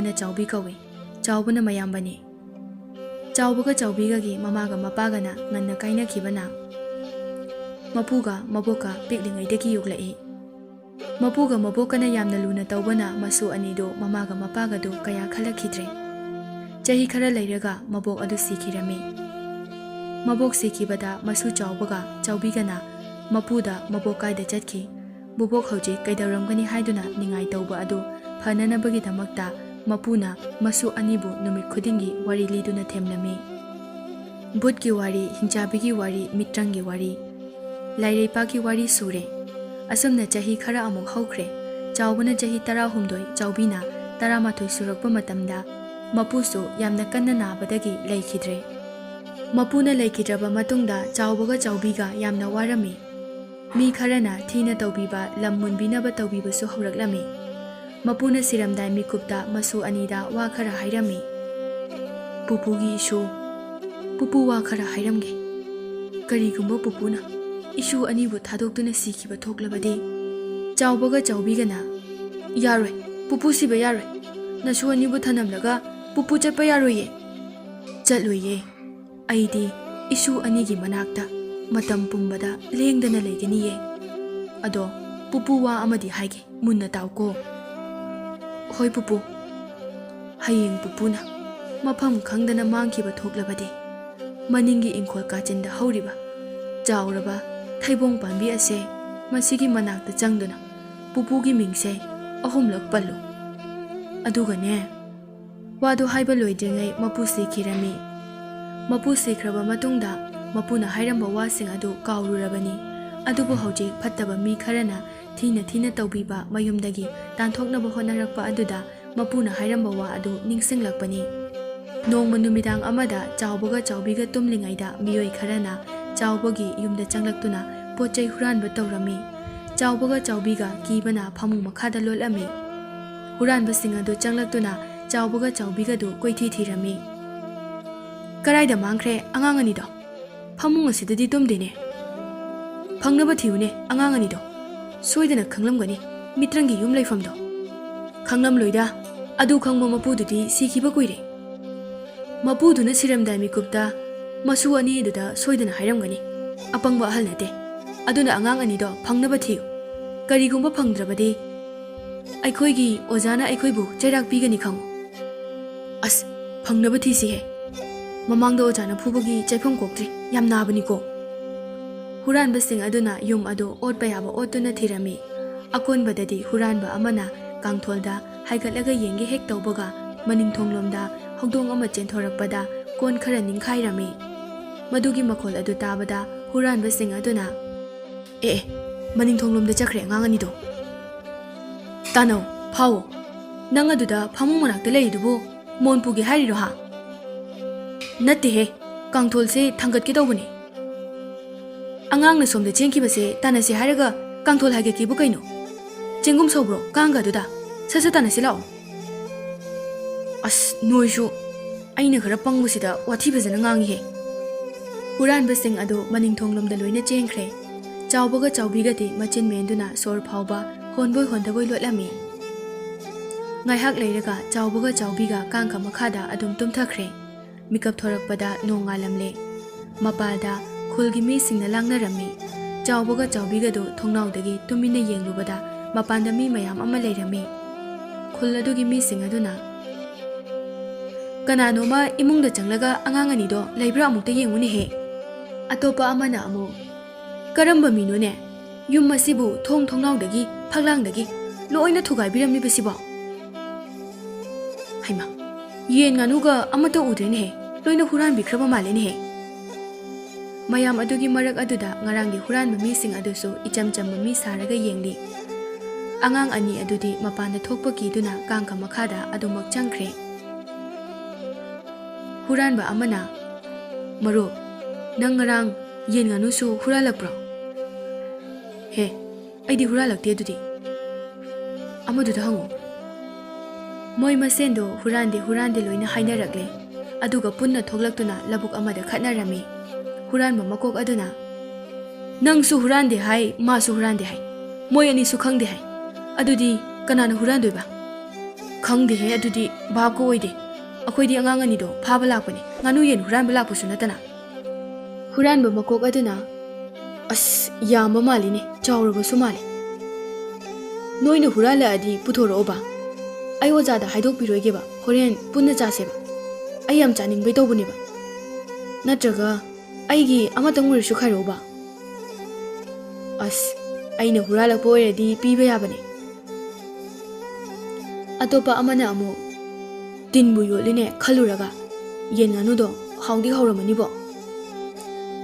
ꯑꯃꯅ ꯆꯥꯎꯕꯤ ꯀꯧꯏ, ꯆꯥꯎꯕꯅ ꯃꯌꯥꯝꯕꯅꯤ꯫ ꯆꯥꯎꯕꯒ ꯆꯥꯎꯕꯤꯒꯒꯤ ꯃꯃꯥꯒ ꯃꯄꯥꯒꯅ ꯉꯟꯅ ꯀꯥꯏꯅꯈꯤꯕꯅ ꯃꯄꯨꯒ ꯃꯕꯣꯛꯀ ꯄꯤꯛꯂꯤꯉꯩꯗꯒꯤ ꯌꯣꯛꯂꯛꯏ꯫ ꯃꯄꯨꯒ ꯃꯕꯣꯛꯀꯅ ꯌꯥꯝꯅ ꯂꯨꯅ ꯇꯧꯕꯅ ꯃꯁꯨ ꯑꯅꯤꯗꯨ ꯃꯃꯥꯒ ꯃꯄꯥꯒꯗꯨ ꯀꯌꯥ ꯈꯜꯂꯛꯈꯤꯗ꯭ꯔꯦ꯫ ꯆꯍꯤ ꯈꯔ ꯂꯩꯔꯒ ꯃꯕꯣꯛ ꯑꯗꯨ ꯁꯤꯈꯤꯔꯝꯃꯤ꯫ ꯃꯕꯣꯛ ꯁꯤꯈꯤꯕꯗ ꯃꯁꯨ ꯆꯥꯎꯕꯒ ꯆꯥꯎꯕꯤꯒꯅ ꯃꯄꯨꯗ ꯃꯕꯣꯛ ꯀꯥꯏꯗ ꯆꯠꯈꯤ, ꯕꯣꯕꯣꯛ ꯍꯧꯖꯤꯛ ꯀꯩꯗꯧꯔꯝꯒꯅꯤ ꯍꯥꯏꯗꯨꯅ ꯅꯤꯡꯉꯥꯏ ꯇꯧꯕ ꯑꯗꯨ ꯐꯅꯅꯕꯒꯤꯗꯃꯛꯇ ꯃꯄꯨꯅ ꯃꯁꯨ ꯑꯅꯤꯕꯨ ꯅꯨꯃꯤꯠ ꯈꯨꯗꯤꯡꯒꯤ ꯋꯥꯔꯤ ꯂꯤꯗꯨꯅ ꯊꯦꯝꯂꯝꯃꯤ꯫ ꯚꯨꯠꯀꯤ ꯋꯥꯔꯤ, ꯍꯤꯡꯆꯥꯕꯤꯒꯤ ꯋꯥꯔꯤ, ꯃꯤꯇ꯭ꯔꯪꯒꯤ ꯋꯥꯔꯤ, ꯂꯥꯏꯔꯩꯄꯥꯛꯀꯤ ꯋꯥꯔꯤ ꯁꯨꯔꯦ꯫ ꯑꯁꯨꯝꯅ ꯆꯍꯤ ꯈꯔ ꯑꯃꯨꯛ ꯍꯧꯈ꯭ꯔꯦ꯫ ꯆꯥꯎꯕꯅ ꯆꯍꯤ 19, ꯆꯥꯎꯕꯤꯅ 11 ꯁꯨꯔꯛꯄ ꯃꯇꯝꯗ ꯃꯄꯨꯁꯨ ꯌꯥꯝꯅ ꯀꯟꯅ ꯅꯥꯕꯗꯒꯤ ꯂꯩꯈꯤꯗ꯭ꯔꯦ꯫ ꯃꯄꯨꯅ ꯂꯩꯈꯤꯗ꯭ꯔꯕ ꯃꯇꯨꯡꯗ ꯆꯥꯎꯕꯒ ꯆꯥꯎꯕꯤꯒ ꯌꯥꯝꯅ ꯋꯥꯔꯝꯃꯤ꯫ ꯃꯤ ꯈꯔꯅ ꯊꯤꯅ ꯇꯧꯕꯤꯕ, ꯂꯝ ꯃꯨꯟꯕꯤꯅꯕ ꯇꯧꯕꯤꯕꯁꯨ ꯍꯧꯔꯛꯂꯝꯃꯤ꯫ ꯃꯄꯨꯅ ꯁꯤꯔꯝꯗꯥꯏ ꯃꯤꯀꯨꯞꯇ ꯃꯁꯨ ꯑꯅꯤꯗ ꯋꯥ ꯈꯔ ꯍꯥꯏꯔꯝꯃꯤ꯫ ꯄꯨꯄꯨꯒꯤ ꯏꯁꯨ, ꯄꯨꯄꯨ ꯋꯥ ꯈꯔ ꯍꯥꯏꯔꯝꯒꯦ꯫ ꯀꯔꯤꯒꯨꯝꯕ ꯄꯨꯄꯨꯅ ꯏꯁꯨ ꯑꯅꯤꯕꯨ ꯊꯥꯗꯣꯛꯇꯨꯅ ꯁꯤꯈꯤꯕ ꯊꯣꯛꯂꯕꯗꯤ? ꯆꯥꯎꯕꯒ ꯆꯥꯎꯕꯤꯒꯅ, ꯌꯥꯔꯣꯏ, ꯄꯨꯄꯨ ꯁꯤꯕ ꯌꯥꯔꯣꯏ, ꯅꯁꯨ ꯑꯅꯤꯕꯨ ꯊꯅꯝꯂꯒ ꯄꯨꯄꯨ ꯆꯠꯄ ꯌꯥꯔꯣꯏꯌꯦ꯫ ꯆꯠꯂꯣꯏꯌꯦ, ꯑꯩꯗꯤ ꯏꯁꯨ ꯑꯅꯤꯒꯤ ꯃꯅꯥꯛꯇ ꯃꯇꯝ ꯄꯨꯝꯕꯗ ꯂꯦꯡꯗꯅ ꯂꯩꯒꯅꯤꯌꯦ꯫ ꯑꯗꯣ ꯄꯨꯄꯨ ꯋꯥ ꯑꯃꯗꯤ ꯍꯥꯏꯒꯦ, ꯃꯨꯟꯅ ꯇꯥꯎꯀꯣ꯫ ꯍꯣꯏ ꯄꯨꯄꯨ, ꯍꯌꯦꯡ ꯄꯨꯄꯨꯅ ꯃꯐꯝ ꯈꯪꯗꯅ ꯃꯥꯡꯈꯤꯕ ꯊꯣꯛꯂꯕꯗꯤ ꯃꯅꯤꯡꯒꯤ ꯏꯪꯈꯣꯜ ꯀꯥꯆꯤꯟꯗ ꯍꯧꯔꯤꯕ ꯆꯥꯎꯔꯕ ꯊꯩꯕꯣꯡ ꯄꯥꯝꯕꯤ ꯑꯁꯦ ꯃꯁꯤꯒꯤ ꯃꯅꯥꯛꯇ ꯆꯪꯗꯨꯅ ꯄꯨꯄꯨꯒꯤ ꯃꯤꯡꯁꯦ 3ꯂꯛ ꯄꯜꯂꯨ꯫ ꯑꯗꯨꯒꯅꯦ, ꯋꯥꯗꯨ ꯍꯥꯏꯕ ꯂꯣꯏꯗ꯭ꯔꯤꯉꯩ ꯃꯄꯨ ꯁꯤꯈꯤꯔꯝꯃꯤ꯫ ꯃꯄꯨ ꯁꯤꯈ꯭ꯔꯕ ꯃꯇꯨꯡꯗ ꯃꯄꯨꯅ ꯍꯥꯏꯔꯝꯕ ꯋꯥꯁꯤꯡ ꯑꯗꯨ ꯀꯥꯎꯔꯨꯔꯕꯅꯤ꯫ ꯑꯗꯨꯕꯨ ꯍꯧꯖꯤꯛ ꯐꯠꯇꯕ ꯃꯤ ꯈꯔꯅ ꯊꯤꯅ ꯇꯧꯕꯤꯕ ꯃꯌꯨꯝꯗꯒꯤ ꯇꯥꯟꯊꯣꯛꯅꯕ ꯍꯣꯠꯅꯔꯛꯄ ꯑꯗꯨꯗ ꯃꯄꯨꯅ ꯍꯥꯏꯔꯝꯕ ꯋꯥ ꯑꯗꯨ ꯅꯤꯡꯁꯤꯡꯂꯛꯄꯅꯤ꯫ ꯅꯣꯡꯃ ꯅꯨꯃꯤꯗꯥꯡ ꯑꯃꯗ ꯆꯥꯎꯕꯒ ꯆꯥꯎꯕꯤꯒ ꯇꯨꯝꯂꯤꯉꯩꯗ ꯃꯤꯑꯣꯏ ꯈꯔꯅ ꯆꯥꯎꯕꯒꯤ ꯌꯨꯝꯗ ꯆꯪꯂꯛꯇꯨꯅ ꯄꯣꯠꯆꯩ ꯍꯨꯔꯥꯟꯕ ꯇꯧꯔꯝꯃꯤ꯫ ꯆꯥꯎꯕꯒ ꯆꯥꯎꯕꯤꯒ ꯀꯤꯕꯅ ꯐꯃꯨꯡ ꯃꯈꯥꯗ ꯂꯣꯠꯂꯝꯃꯤ꯫ ꯍꯨꯔꯥꯟꯕꯁꯤꯡ ꯑꯗꯨ ꯆꯪꯂꯛꯇꯨꯅ ꯆꯥꯎꯕꯒ ꯆꯥꯎꯕꯤꯒꯗꯨ ꯀꯣꯏꯊꯤ ꯊꯤꯔꯝꯃꯤ꯫ ꯀꯔꯥꯏꯗ ꯃꯥꯡꯈ꯭ꯔꯦ ꯑꯉꯥꯡ ꯑꯅꯤꯗꯣ? ꯐꯃꯨꯡ ꯑꯁꯤꯗꯗꯤ ꯇꯨꯝꯗꯦꯅꯦ꯫ ꯐꯪꯅꯕ ꯊꯤꯌꯨꯅꯦ ꯑꯉꯥꯡ ꯑꯅꯤꯗꯣ, ꯁꯣꯏꯗꯅ ꯈꯪꯂꯝꯒꯅꯤ ꯃꯤꯇ꯭ꯔꯪꯒꯤ ꯌꯨꯝ ꯂꯩꯐꯝꯗꯣ꯫ ꯈꯪꯂꯝꯂꯣꯏꯗ, ꯑꯗꯨ ꯈꯪꯕ ꯃꯄꯨꯗꯨꯗꯤ ꯁꯤꯈꯤꯕ ꯀꯨꯏꯔꯦ꯫ ꯃꯄꯨꯗꯨꯅ ꯁꯤꯔꯝꯗꯥꯏ ꯃꯤꯀꯨꯞꯇ ꯃꯁꯨ ꯑꯅꯤ ꯑꯗꯨꯗ ꯁꯣꯏꯗꯅ ꯍꯥꯏꯔꯝꯒꯅꯤ꯫ ꯑꯄꯪꯕ ꯑꯍꯜ ꯅꯠꯇꯦ꯫ ꯑꯗꯨꯅ ꯑꯉꯥꯡ ꯑꯅꯤꯗꯣ ꯐꯪꯅꯕ ꯊꯤꯌꯨ꯫ ꯀꯔꯤꯒꯨꯝꯕ ꯐꯪꯗ꯭ꯔꯕꯗꯤ ꯑꯩꯈꯣꯏꯒꯤ ꯑꯣꯖꯥꯅ ꯑꯩꯈꯣꯏꯕꯨ ꯆꯩꯔꯥꯛ ꯄꯤꯒꯅꯤ ꯈꯪꯉꯨ꯫ ꯑꯁ, ꯐꯪꯅꯕ ꯊꯤꯁꯤꯍꯦ꯫ ꯃꯃꯥꯡꯗ ꯑꯣꯖꯥꯅ ꯐꯨꯕꯒꯤ ꯆꯩꯐꯝ ꯀꯣꯛꯇ꯭ꯔꯤ, ꯌꯥꯝ ꯅꯥꯕꯅꯤꯀꯣ꯫ ꯍꯨꯔꯥꯟꯕꯁꯤꯡ ꯑꯗꯨꯅ ꯌꯨꯝ ꯑꯗꯨ ꯑꯣꯠꯄ ꯌꯥꯕ ꯑꯣꯠꯇꯨꯅ ꯊꯤꯔꯝꯃꯤ꯫ ꯑꯀꯣꯟꯕꯗꯗꯤ ꯍꯨꯔꯥꯟꯕ ꯑꯃꯅ ꯀꯥꯡꯊꯣꯜꯗ ꯍꯥꯏꯒꯠꯂꯒ ꯌꯦꯡꯒꯦ ꯍꯦꯛ ꯇꯧꯕꯒ ꯃꯅꯤꯡꯊꯣꯡꯂꯣꯝꯗ ꯍꯧꯗꯣꯡ ꯑꯃ ꯆꯦꯟꯊꯣꯔꯛꯄꯗ ꯀꯣꯟ ꯈꯔ ꯅꯤꯡꯈꯥꯏꯔꯝꯃꯤ꯫ ꯃꯗꯨꯒꯤ ꯃꯈꯣꯜ ꯑꯗꯨ ꯇꯥꯕꯗ ꯍꯨꯔꯥꯟꯕꯁꯤꯡ ꯑꯗꯨꯅ, ꯑꯦ, ꯃꯅꯤꯡꯊꯣꯡꯂꯣꯝꯗ ꯆꯠꯈ꯭ꯔꯦ ꯑꯉꯥꯡ ꯑꯅꯤꯗꯣ꯫ ꯇꯥꯅꯧ, ꯐꯥꯎꯋꯣ, ꯅꯪ ꯑꯗꯨꯗ ꯐꯃꯨꯡ ꯃꯅꯥꯛꯇ ꯂꯩꯔꯤꯗꯨꯕꯨ ꯃꯣꯟ ꯄꯨꯒꯦ ꯍꯥꯏꯔꯤꯔꯣ ꯍꯥ? ꯅꯠꯇꯦꯍꯦ, ꯀꯥꯡꯊꯣꯜꯁꯦ ꯊꯥꯡꯒꯠꯀꯦ ꯇꯧꯕꯅꯦ꯫ ꯑꯉꯥꯡꯅ ꯁꯣꯝꯗ ꯆꯦꯟꯈꯤꯕꯁꯦ ꯇꯥꯟꯅꯁꯤ ꯍꯥꯏꯔꯒ ꯀꯥꯡꯊꯣꯜ ꯍꯥꯏꯒꯠꯀꯦꯕꯨ ꯀꯩꯅꯣ? ꯆꯦꯡꯒꯨꯝ ꯁꯧꯕ꯭ꯔꯣ ꯀꯥꯡꯒ ꯑꯗꯨꯗ? ꯁꯠ ꯇꯥꯟꯅꯁꯤ ꯂꯥꯛꯑꯣ꯫ ꯑꯁ, ꯅꯣꯏꯁꯨ ꯑꯩꯅ ꯈꯔ ꯄꯪꯕꯁꯤꯗ ꯋꯥꯊꯤ ꯐꯖꯅ ꯉꯥꯡꯉꯤꯍꯦ꯫ ꯍꯨꯔꯥꯟꯕꯁꯤꯡ ꯑꯗꯨ ꯃꯅꯤꯡꯊꯣꯡꯂꯣꯝꯗ ꯂꯣꯏꯅ ꯆꯦꯟꯈ꯭ꯔꯦ꯫ ꯆꯥꯎꯕꯒ ꯆꯥꯎꯕꯤꯒꯗꯤ ꯃꯆꯤꯟ ꯃꯦꯟꯗꯨꯅ ꯁꯣꯔ ꯐꯥꯎꯕ ꯍꯣꯟꯕꯣꯏ ꯍꯣꯟꯗꯕꯣꯏ ꯂꯣꯠꯂꯝꯃꯤ꯫ ꯉꯥꯏꯍꯥꯛ ꯂꯩꯔꯒ ꯆꯥꯎꯕꯒ ꯆꯥꯎꯕꯤꯒ ꯀꯥꯡꯈ ꯃꯈꯥꯗ ꯑꯗꯨꯝ ꯇꯨꯝꯊꯈ꯭ꯔꯦ꯫ ꯃꯤꯀꯞ ꯊꯣꯔꯛꯄꯗ ꯅꯣꯡ ꯉꯥꯜꯂꯝꯂꯦ꯫ ꯃꯄꯥꯜꯗ ꯈꯨꯜꯒꯤ ꯃꯤꯁꯤꯡꯅ ꯂꯥꯡꯅꯔꯝꯃꯤ꯫ ꯆꯥꯎꯕꯒ ꯆꯥꯎꯕꯤꯒꯗꯨ ꯊꯣꯡꯅꯥꯎꯗꯒꯤ ꯇꯨꯃꯤꯟꯅ ꯌꯦꯡꯂꯨꯕꯗ ꯃꯄꯥꯟꯗ ꯃꯤ ꯃꯌꯥꯝ ꯑꯃ ꯂꯩꯔꯝꯃꯤ꯫ ꯈꯨꯜ ꯑꯗꯨꯒꯤ ꯃꯤꯁꯤꯡ ꯑꯗꯨꯅ, ꯀꯅꯥꯅꯣꯃ ꯏꯃꯨꯡꯗ ꯆꯪꯂꯒ ꯑꯉꯥꯡ ꯑꯅꯤꯗꯣ ꯂꯩꯕ꯭ꯔꯥ ꯑꯃꯨꯛꯇ ꯌꯦꯡꯉꯨꯅꯦꯍꯦ꯫ ꯑꯇꯣꯞꯄ ꯑꯃꯅ ꯑꯃꯨꯛ, ꯀꯔꯝꯕ ꯃꯤꯅꯣꯅꯦ ꯌꯨꯝ ꯑꯁꯤꯕꯨ ꯊꯣꯡꯅꯥꯎꯗꯒꯤ ꯐꯛꯂꯥꯡꯗꯒꯤ ꯂꯣꯏꯅ ꯊꯨꯒꯥꯏꯕꯤꯔꯝꯂꯤꯕꯁꯤꯕꯣ? ꯍꯩꯃꯥ, ꯌꯦꯟ ꯉꯥꯅꯨꯒ ꯑꯃꯠꯇ ꯎꯗ꯭ꯔꯦꯅꯦꯍꯦ, ꯂꯣꯏꯅ ꯍꯨꯔꯥꯟꯕꯤꯈ꯭ꯔꯕ ꯃꯥꯜꯂꯦꯅꯦꯍꯦ꯫ ꯃꯌꯥꯝ ꯑꯗꯨꯒꯤ ꯃꯔꯛ ꯑꯗꯨꯗ ꯉꯔꯥꯡꯒꯤ ꯍꯨꯔꯥꯟꯕ ꯃꯤꯁꯤꯡ ꯑꯗꯨꯁꯨ ꯏꯆꯝ ꯆꯝꯕ ꯃꯤ ꯁꯥꯔꯒ ꯌꯦꯡꯂꯤ꯫ ꯑꯉꯥꯡ ꯑꯅꯤ ꯑꯗꯨꯗꯤ ꯃꯄꯥꯟꯗ ꯊꯣꯛꯄ ꯀꯤꯗꯨꯅ ꯀꯥꯡꯈ ꯃꯈꯥꯗ ꯑꯗꯨꯃꯛ ꯆꯪꯈ꯭ꯔꯦ꯫ ꯍꯨꯔꯥꯟꯕ ꯑꯃꯅ, ꯃꯔꯨꯞ, ꯅꯪ ꯉꯔꯥꯡ ꯌꯦꯟ ꯉꯥꯅꯨꯁꯨ ꯍꯨꯔꯥꯜꯂꯛꯄ꯭ꯔꯣ? ꯍꯦ, ꯑꯩꯗꯤ ꯍꯨꯔꯥꯜꯂꯛꯇꯦ ꯑꯗꯨꯗꯤ꯫ ꯑꯃꯗꯨꯗ ꯍꯪꯉꯨ꯫ ꯃꯣꯏ ꯃꯁꯦꯟꯗꯣ ꯍꯨꯔꯥꯟꯗꯦ ꯂꯣꯏꯅ ꯍꯥꯏꯅꯔꯛꯂꯦ꯫ ꯑꯗꯨꯒ ꯄꯨꯟꯅ ꯊꯣꯛꯂꯛꯇꯨꯅ ꯂꯧꯕꯨꯛ ꯑꯃꯗ ꯈꯠꯅꯔꯝꯃꯤ꯫ ꯍꯨꯔꯥꯟꯕ ꯃꯀꯣꯛ ꯑꯗꯨꯅ, ꯅꯪꯁꯨ ꯍꯨꯔꯥꯟꯗꯦ ꯍꯥꯏ, ꯃꯥꯁꯨ ꯍꯨꯔꯥꯟꯗꯦ ꯍꯥꯏ, ꯃꯣꯏ ꯑꯅꯤꯁꯨ ꯈꯪꯗꯦ ꯍꯥꯏ, ꯑꯗꯨꯗꯤ ꯀꯅꯥꯅ ꯍꯨꯔꯥꯟꯗꯣꯏꯕ? ꯈꯪꯗꯦꯍꯦ ꯑꯗꯨꯗꯤ ꯚꯥꯞꯀ ꯑꯣꯏꯗꯦ ꯑꯩꯈꯣꯏꯗꯤ ꯑꯉꯥꯡ ꯑꯅꯤꯗꯣ ꯐꯥꯕ ꯂꯥꯛꯄꯅꯤ ꯉꯥꯅꯨ ꯌꯦꯟ ꯍꯨꯔꯥꯟꯕ ꯂꯥꯛꯄꯁꯨ ꯅꯠꯇꯅ ꯍꯨꯔꯥꯟꯕ ꯃꯀꯣꯛ ꯑꯗꯨꯅ ꯑꯁ ꯌꯥꯝꯕ ꯃꯥꯜꯂꯤꯅꯦ ꯆꯥꯎꯔꯕꯁꯨ ꯃꯥꯜꯂꯤ ꯅꯣꯏꯅ ꯍꯨꯔꯥꯜꯂꯛꯑꯗꯤ ꯄꯨꯊꯣꯔꯛꯑꯣꯕ ꯑꯩ ꯑꯣꯖꯥꯗ ꯍꯥꯏꯗꯣꯛꯄꯤꯔꯣꯏꯒꯦꯕ ꯍꯣꯔꯦꯟ ꯄꯨꯟꯅ ꯆꯥꯁꯦꯕ ꯑꯩ ꯌꯥꯝ ꯆꯥꯅꯤꯡꯕꯩ ꯇꯧꯕꯅꯦꯕ ꯅꯠꯇ꯭ꯔꯒ ꯑꯩꯒꯤ ꯑꯃꯇꯪ ꯑꯣꯏꯔꯁꯨ ꯈꯥꯏꯔꯛꯑꯣꯕ ꯑꯁ ꯑꯩꯅ ꯍꯨꯔꯥꯜꯂꯛꯄ ꯑꯣꯏꯔꯗꯤ ꯄꯤꯕ ꯌꯥꯕꯅꯦ ꯑꯇꯣꯞꯄ ꯑꯃꯅ ꯑꯃꯨꯛ ꯇꯤꯟꯕꯨ ꯌꯣꯠꯂꯤꯅꯦ ꯈꯜꯂꯨꯔꯒ ꯌꯦꯟ ꯉꯥꯅꯨꯗꯣ ꯍꯥꯎꯗꯤ ꯍꯥꯎꯔꯝꯃꯅꯤꯕꯣ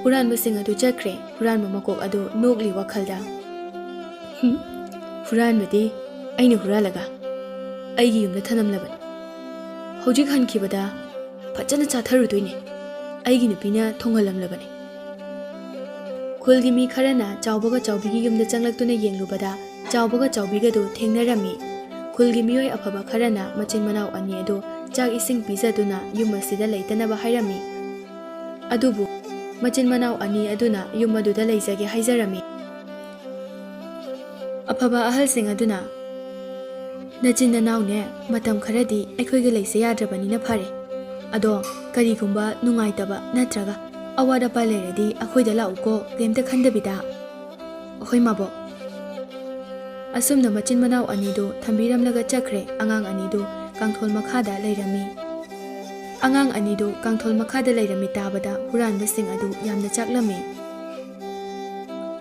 ꯍꯨꯔꯥꯟꯕꯁꯤꯡ ꯑꯗꯨ ꯆꯠꯈ꯭ꯔꯦ ꯍꯨꯔꯥꯟꯕ ꯃꯀꯣꯛ ꯑꯗꯨ ꯅꯣꯛꯂꯤ ꯋꯥꯈꯜꯗ ꯍꯨꯔꯥꯟꯕꯗꯤ ꯑꯩꯅ ꯍꯨꯔꯥꯜꯂꯒ ꯑꯩꯒꯤ ꯌꯨꯝꯗ ꯊꯅꯝꯂꯕꯅꯤ ꯍꯧꯖꯤꯛ ꯍꯟꯈꯤꯕꯗ ꯐꯖꯅ ꯆꯥꯊꯔꯨꯗꯣꯏꯅꯦ ꯑꯩꯒꯤ ꯅꯨꯄꯤꯅ ꯊꯣꯡꯍꯜꯂꯝꯂꯕꯅꯤ ꯈꯨꯜꯒꯤ ꯃꯤ ꯈꯔꯅ ꯆꯥꯎꯕꯒ ꯆꯥꯎꯕꯤꯒꯤ ꯌꯨꯝꯗ ꯆꯪꯂꯛꯇꯨꯅ ꯌꯦꯡꯂꯨꯕꯗ ꯆꯥꯎꯕꯒ ꯆꯥꯎꯕꯤꯒꯗꯨ ꯊꯦꯡꯅꯔꯝꯃꯤ ꯈꯨꯜꯒꯤ ꯃꯤꯑꯣꯏ ꯑꯐꯕ ꯈꯔꯅ ꯃꯆꯤꯟ ꯃꯅꯥꯎ ꯑꯅꯤ ꯑꯗꯨ ꯆꯥꯛ ꯏꯁꯤꯡ ꯄꯤꯖꯗꯨꯅ ꯌꯨꯝ ꯑꯁꯤꯗ ꯂꯩꯇꯅꯕ ꯍꯥꯏꯔꯝꯃꯤ ꯑꯗꯨꯕꯨ ꯃꯆꯤꯟ ꯃꯅꯥꯎ ꯑꯅꯤ ꯑꯗꯨꯅ ꯌꯨꯝ ꯑꯗꯨꯗ ꯂꯩꯖꯒꯦ ꯍꯥꯏꯖꯔꯝꯃꯤ ꯑꯐꯕ ꯑꯍꯜꯁꯤꯡ ꯑꯗꯨꯅ ꯅꯆꯤꯟ ꯅꯅꯥꯎꯅꯦ ꯃꯇꯝ ꯈꯔꯗꯤ ꯑꯩꯈꯣꯏꯒ ꯂꯩꯁꯦ ꯌꯥꯗ꯭ꯔꯕꯅꯤꯅ ꯐꯔꯦ ꯑꯗꯣ ꯀꯔꯤꯒꯨꯝꯕ ꯅꯨꯡꯉꯥꯏꯇꯕ ꯅꯠꯇ꯭ꯔꯒ ꯑꯋꯥꯠ ꯑꯄꯥ ꯂꯩꯔꯗꯤ ꯑꯩꯈꯣꯏꯗ ꯂꯥꯛꯎꯀꯣ ꯀꯩꯝꯇ ꯈꯟꯗꯕꯤꯗ ꯑꯩꯈꯣꯏ ꯃꯥꯕꯣꯛ ꯑꯁꯨꯝꯅ ꯃꯆꯤन ꯃꯅꯥꯎ ꯑꯅꯤꯗꯨ ꯊꯝꯕꯤꯔꯝꯂꯒ ꯆꯠꯈ꯭ꯔꯦ ꯑꯉꯥꯡ ꯑꯅꯤꯗꯨ ꯀꯥꯡꯊꯣꯜ ꯃꯈꯥꯗ ꯂꯩꯔꯝꯃꯤ ꯑꯉꯥꯡ ꯑꯅꯤꯗꯨ ꯀꯥꯡꯊꯣꯜ ꯃꯈꯥꯗ ꯂꯩꯔꯝꯃꯤ ꯇꯥꯕꯗ ꯍꯨꯔꯥꯟꯕꯁꯤꯡ ꯑꯗꯨ ꯌꯥꯝꯅ ꯆꯥꯛꯂꯝꯃꯤ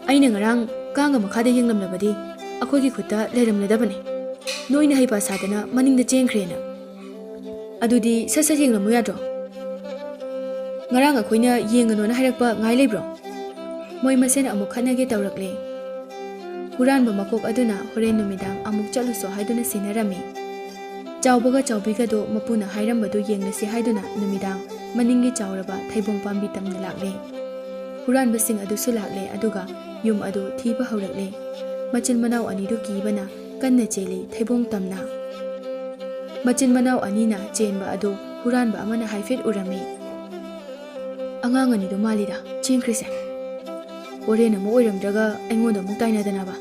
ꯑꯩꯅ ꯉꯔꯥꯡ ꯀꯥꯡꯒ ꯃꯈꯥꯗ ꯌꯦꯡꯂꯝꯂꯕꯗꯤ ꯑꯩꯈꯣꯏꯒꯤ ꯈꯨꯠꯇ ꯂꯩꯔꯝꯂꯗꯕꯅꯤ ꯅꯣꯏꯅ ꯍꯩꯄꯥ ꯁꯥꯗꯅ ꯃꯅꯤꯡꯗ ꯆꯦꯟꯈ꯭ꯔꯦꯅ ꯑꯗꯨꯗꯤ ꯁꯠ ꯁꯠ ꯌꯦꯡꯂꯝꯃꯨ ꯌꯥꯗ꯭ꯔꯣ ꯉꯔꯥꯡ ꯑꯩꯈꯣꯏꯅ ꯌꯦꯡꯒꯅꯣꯅ ꯍꯥꯏꯔꯛꯄ ꯉꯥꯏ ꯂꯩꯕ꯭ꯔꯣ ꯃꯣꯏ ꯃꯁꯦꯟ ꯑꯃꯨꯛ ꯈꯠꯅꯒꯦ ꯇꯧꯔꯛꯂꯦ ꯍꯨꯔꯥꯟꯕ ꯃꯀꯣꯛ ꯑꯗꯨꯅ ꯍꯣꯔꯦꯟ ꯅꯨꯃꯤꯗꯥꯡ ꯑꯃꯨꯛ ꯆꯠꯂꯨꯁꯣ ꯍꯥꯏꯗꯨꯅ ꯁꯤꯟꯅꯔꯝꯃꯤ ꯆꯥꯎꯕꯒ ꯆꯥꯎꯕꯤꯒꯗꯣ ꯃꯄꯨꯅ ꯍꯥꯏꯔꯝꯕꯗꯨ ꯌꯦꯡꯂꯁꯤ ꯍꯥꯏꯗꯨꯅ ꯅꯨꯃꯤꯗꯥꯡ ꯃꯅꯤꯡꯒꯤ ꯆꯥꯎꯔꯕ ꯊꯩꯕꯣꯡ ꯄꯥꯝꯕꯤ ꯇꯝꯅ ꯂꯥꯛꯂꯦ ꯍꯨꯔꯥꯟꯕꯁꯤꯡ ꯑꯗꯨꯁꯨ ꯂꯥꯛꯂꯦ ꯑꯗꯨꯒ ꯌꯨꯝ ꯑꯗꯨ ꯊꯤꯕ ꯍꯧꯔꯛꯂꯦ ꯃꯆꯤꯟ ꯃꯅꯥꯎ ꯑꯅꯤꯗꯨ ꯀꯤꯕꯅ ꯀꯟꯅ ꯆꯦꯜꯂꯤ ꯊꯩꯕꯣꯡ ꯇꯝꯅ ꯃꯆꯤꯟ ꯃꯅꯥꯎ ꯑꯅꯤꯅ ꯆꯦꯟꯕ ꯑꯗꯨ ꯍꯨꯔꯥꯟꯕ ꯑꯃꯅ ꯍꯥꯏꯐꯦꯠ उरमी अगांगनी मालीदा चेंख्रिसे होरेन अमुक ओइरमद्रगा अइंगोंदा अमुक ताइनादनाबा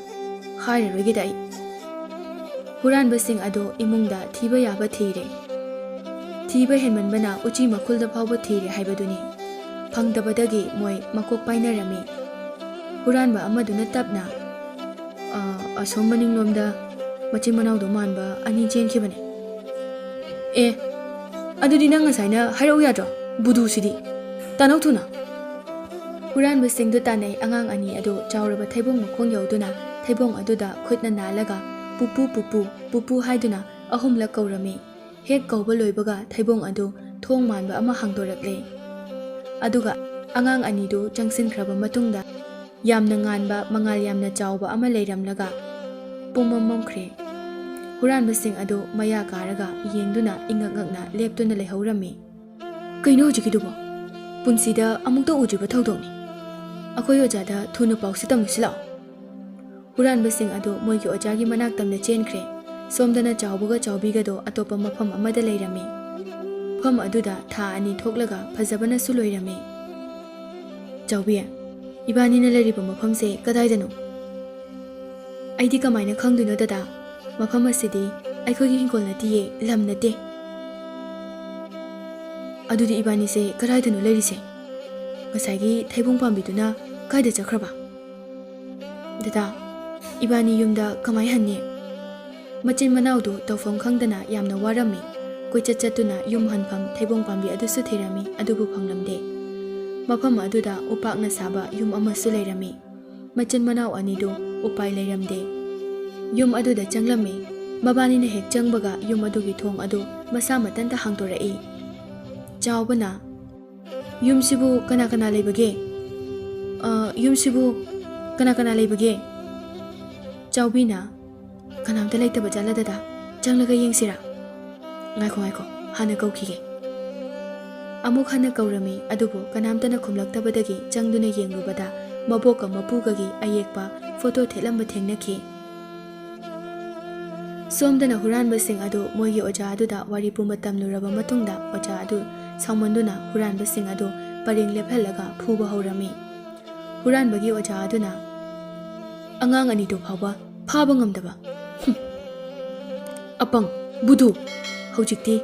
हाइररोइगेदा अइ हुरानबसिंग अदो इमुंगदा थीबा याबा थीरे थीबा हेनमनबना उची मखुलदा फावबा थीरे हाइबदुनी फंगदबदगी मोय मकोक पाइनरमी हुरानबा अमदुना तपना असोम मनिंगलोमदा मचिन मनावदो मानबा अनी चेंखिबने ए अदुदी नंग ngसाइना हाइरौ याद्रो बुदुसिदी तानौ थुना हुरानबसिंगदो तानै angang ani ado chawraba thaibong mkhong yauduna thaibong aduda khutna nalaga pupu pupu pupu haiduna ahumla kaurami hek kauba loibaga thaibong adu thong manba ama hangdorakle aduga angang ani du changsin khraba matungda yamna nganba mangal yamna chawba ama leiramlaga pumamam khre हुरानबसिंग अदो मया कारगा येंदुना इंगंगना लेपतुना लेहौरमी कइनो जिकिदुबो पुंसीदा अमुक्ता उजिबा थौदोंनी अखोय ओजादा थुना पाउसी तमसिला हुरानबसिंग अदो मोइगी ओजागी मनाक तमना चेनख्रे सोमदना चावबगा चावबीगदो अतोपा मफम अमदा Laramie फम अदुदा था अनि थोकलगा फजबना सुलोइरमी चावबी इबानीना लेरिबा मफमसे कदाइदनो आइदी कमाइना खंगदुनो दादा मफम असिदी अखोगी Hingol नतिये lump नते अदुदी इबानी से कराइदनो लेरिसे ngसाइगी थाइबोंग पांबिदुना कायदा चखरबा दादा इबानी युमदा कमाय हन्ने मचिन मनावदो तौफम खंगदना यामना वारमी कोइचत चतुना युम हनफम थाइबोंग पांबी अदुसु थेरामी अदुबु फंगलमदे मफम अदुदा उपाकना साबा युम अमसु लेरमी मचिन मनाव अनिदो उपाय लेरमदे युम अदुदा चंगलमी मबानीना हेक चंगबगा युम अदुगी थोंग अदु मसा मतंता हांगतोरई चावबना युमसिबु कना कना लेबगे युमसिबु कना कना लेबगे चावबीना कनामता लेतबा जाला दादा चंगलगा येंगसिरा ngaiko ngaiko hana kौखिगे अमुक हना कौरमी अदुबु कनामतना खुमलक्तबदगी चंगदुना येंगलुबदा मबोका मपुगगी अयेकपा फोटो थेलंबा थेंगनखि सोमदना हुरानबसिंग अदु मोइगी ओजा अदुदा वारी पुंबा तमलुरबा मतुंगदा ओजा अदु सामंदुना हुरानबसिंग अदु परेंग लेफहलगा फुबा हौरमी हुरानबगी ओजा अदुना अंगांग अनिदो फावबा फाबा ngamदबा अपंग ꯕꯨꯙꯨ ꯍꯧꯖꯤꯛꯇꯤ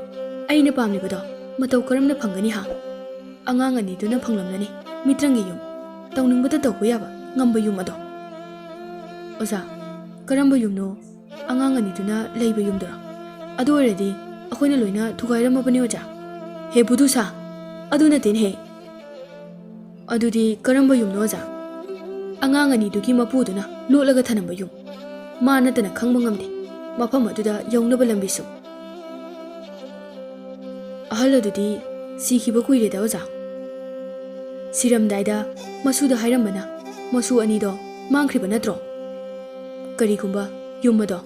ꯑꯩꯅ ꯄꯥꯝꯂꯤꯕꯗꯣ ꯃꯇꯧ ꯀꯔꯝꯅ ꯐꯪꯒꯅꯤ ꯍꯥ ꯑꯉꯥꯡ ꯑꯅꯤꯗꯨꯅ ꯐꯪꯂꯝꯂꯅꯤ ꯃꯤꯇ꯭ꯔꯪꯒꯤ ꯌꯨꯝ ꯇꯧꯅꯤꯡꯕꯗ ꯇꯧꯕ ꯌꯥꯕ ꯉꯝꯕ ꯌꯨꯝ ꯑꯗꯣ ꯑꯣꯖꯥ ꯀꯔꯝꯕ ꯌꯨꯝꯅꯣ ꯑꯉꯥꯡ ꯑꯅꯤꯗꯨꯅ ꯂꯩꯕ ꯌꯨꯝꯗꯨꯔꯣ ꯑꯗꯨ ꯑꯣꯏꯔꯗꯤ ꯑꯩꯈꯣꯏꯅ ꯂꯣꯏꯅ ꯊꯨꯒꯥꯏꯔꯝꯃꯕꯅꯤ ꯑꯣꯖꯥ ꯍꯦ ꯕꯨꯙꯨ ꯁꯥ ꯑꯗꯨ ꯅꯠꯇꯦꯅꯦꯍꯦ ꯑꯗꯨꯗꯤ ꯀꯔꯝꯕ ꯌꯨꯝꯅꯣ ꯑꯣꯖꯥ ꯑꯉꯥꯡ ꯑꯅꯤꯗꯨꯒꯤ ꯃꯄꯨꯗꯨꯅ ꯂꯣꯠꯂꯒ ꯊꯅꯝꯕ ꯌꯨꯝ ꯃꯥ ꯅꯠꯇꯅ ꯈꯪꯕ ꯉꯝꯗꯦ ꯃꯐꯝ ꯑꯗꯨꯗ ꯌꯧꯅꯕ ꯂꯝꯕꯤꯁꯨ ꯑꯍꯜ ꯑꯗꯨꯗꯤ ꯁꯤꯈꯤꯕ ꯀꯨꯏꯔꯦꯗ ꯑꯣꯖꯥ ꯁꯤꯔꯝꯗꯥꯏꯗ ꯃꯁꯨꯗ ꯍꯥꯏꯔꯝꯕꯅ ꯃꯁꯨ ꯑꯅꯤꯗꯣ ꯃꯥꯡꯈ꯭ꯔꯤꯕ ꯅꯠꯇ꯭ꯔꯣ ꯀꯔꯤꯒꯨꯝꯕ ꯌꯨꯝ ꯑꯗꯣ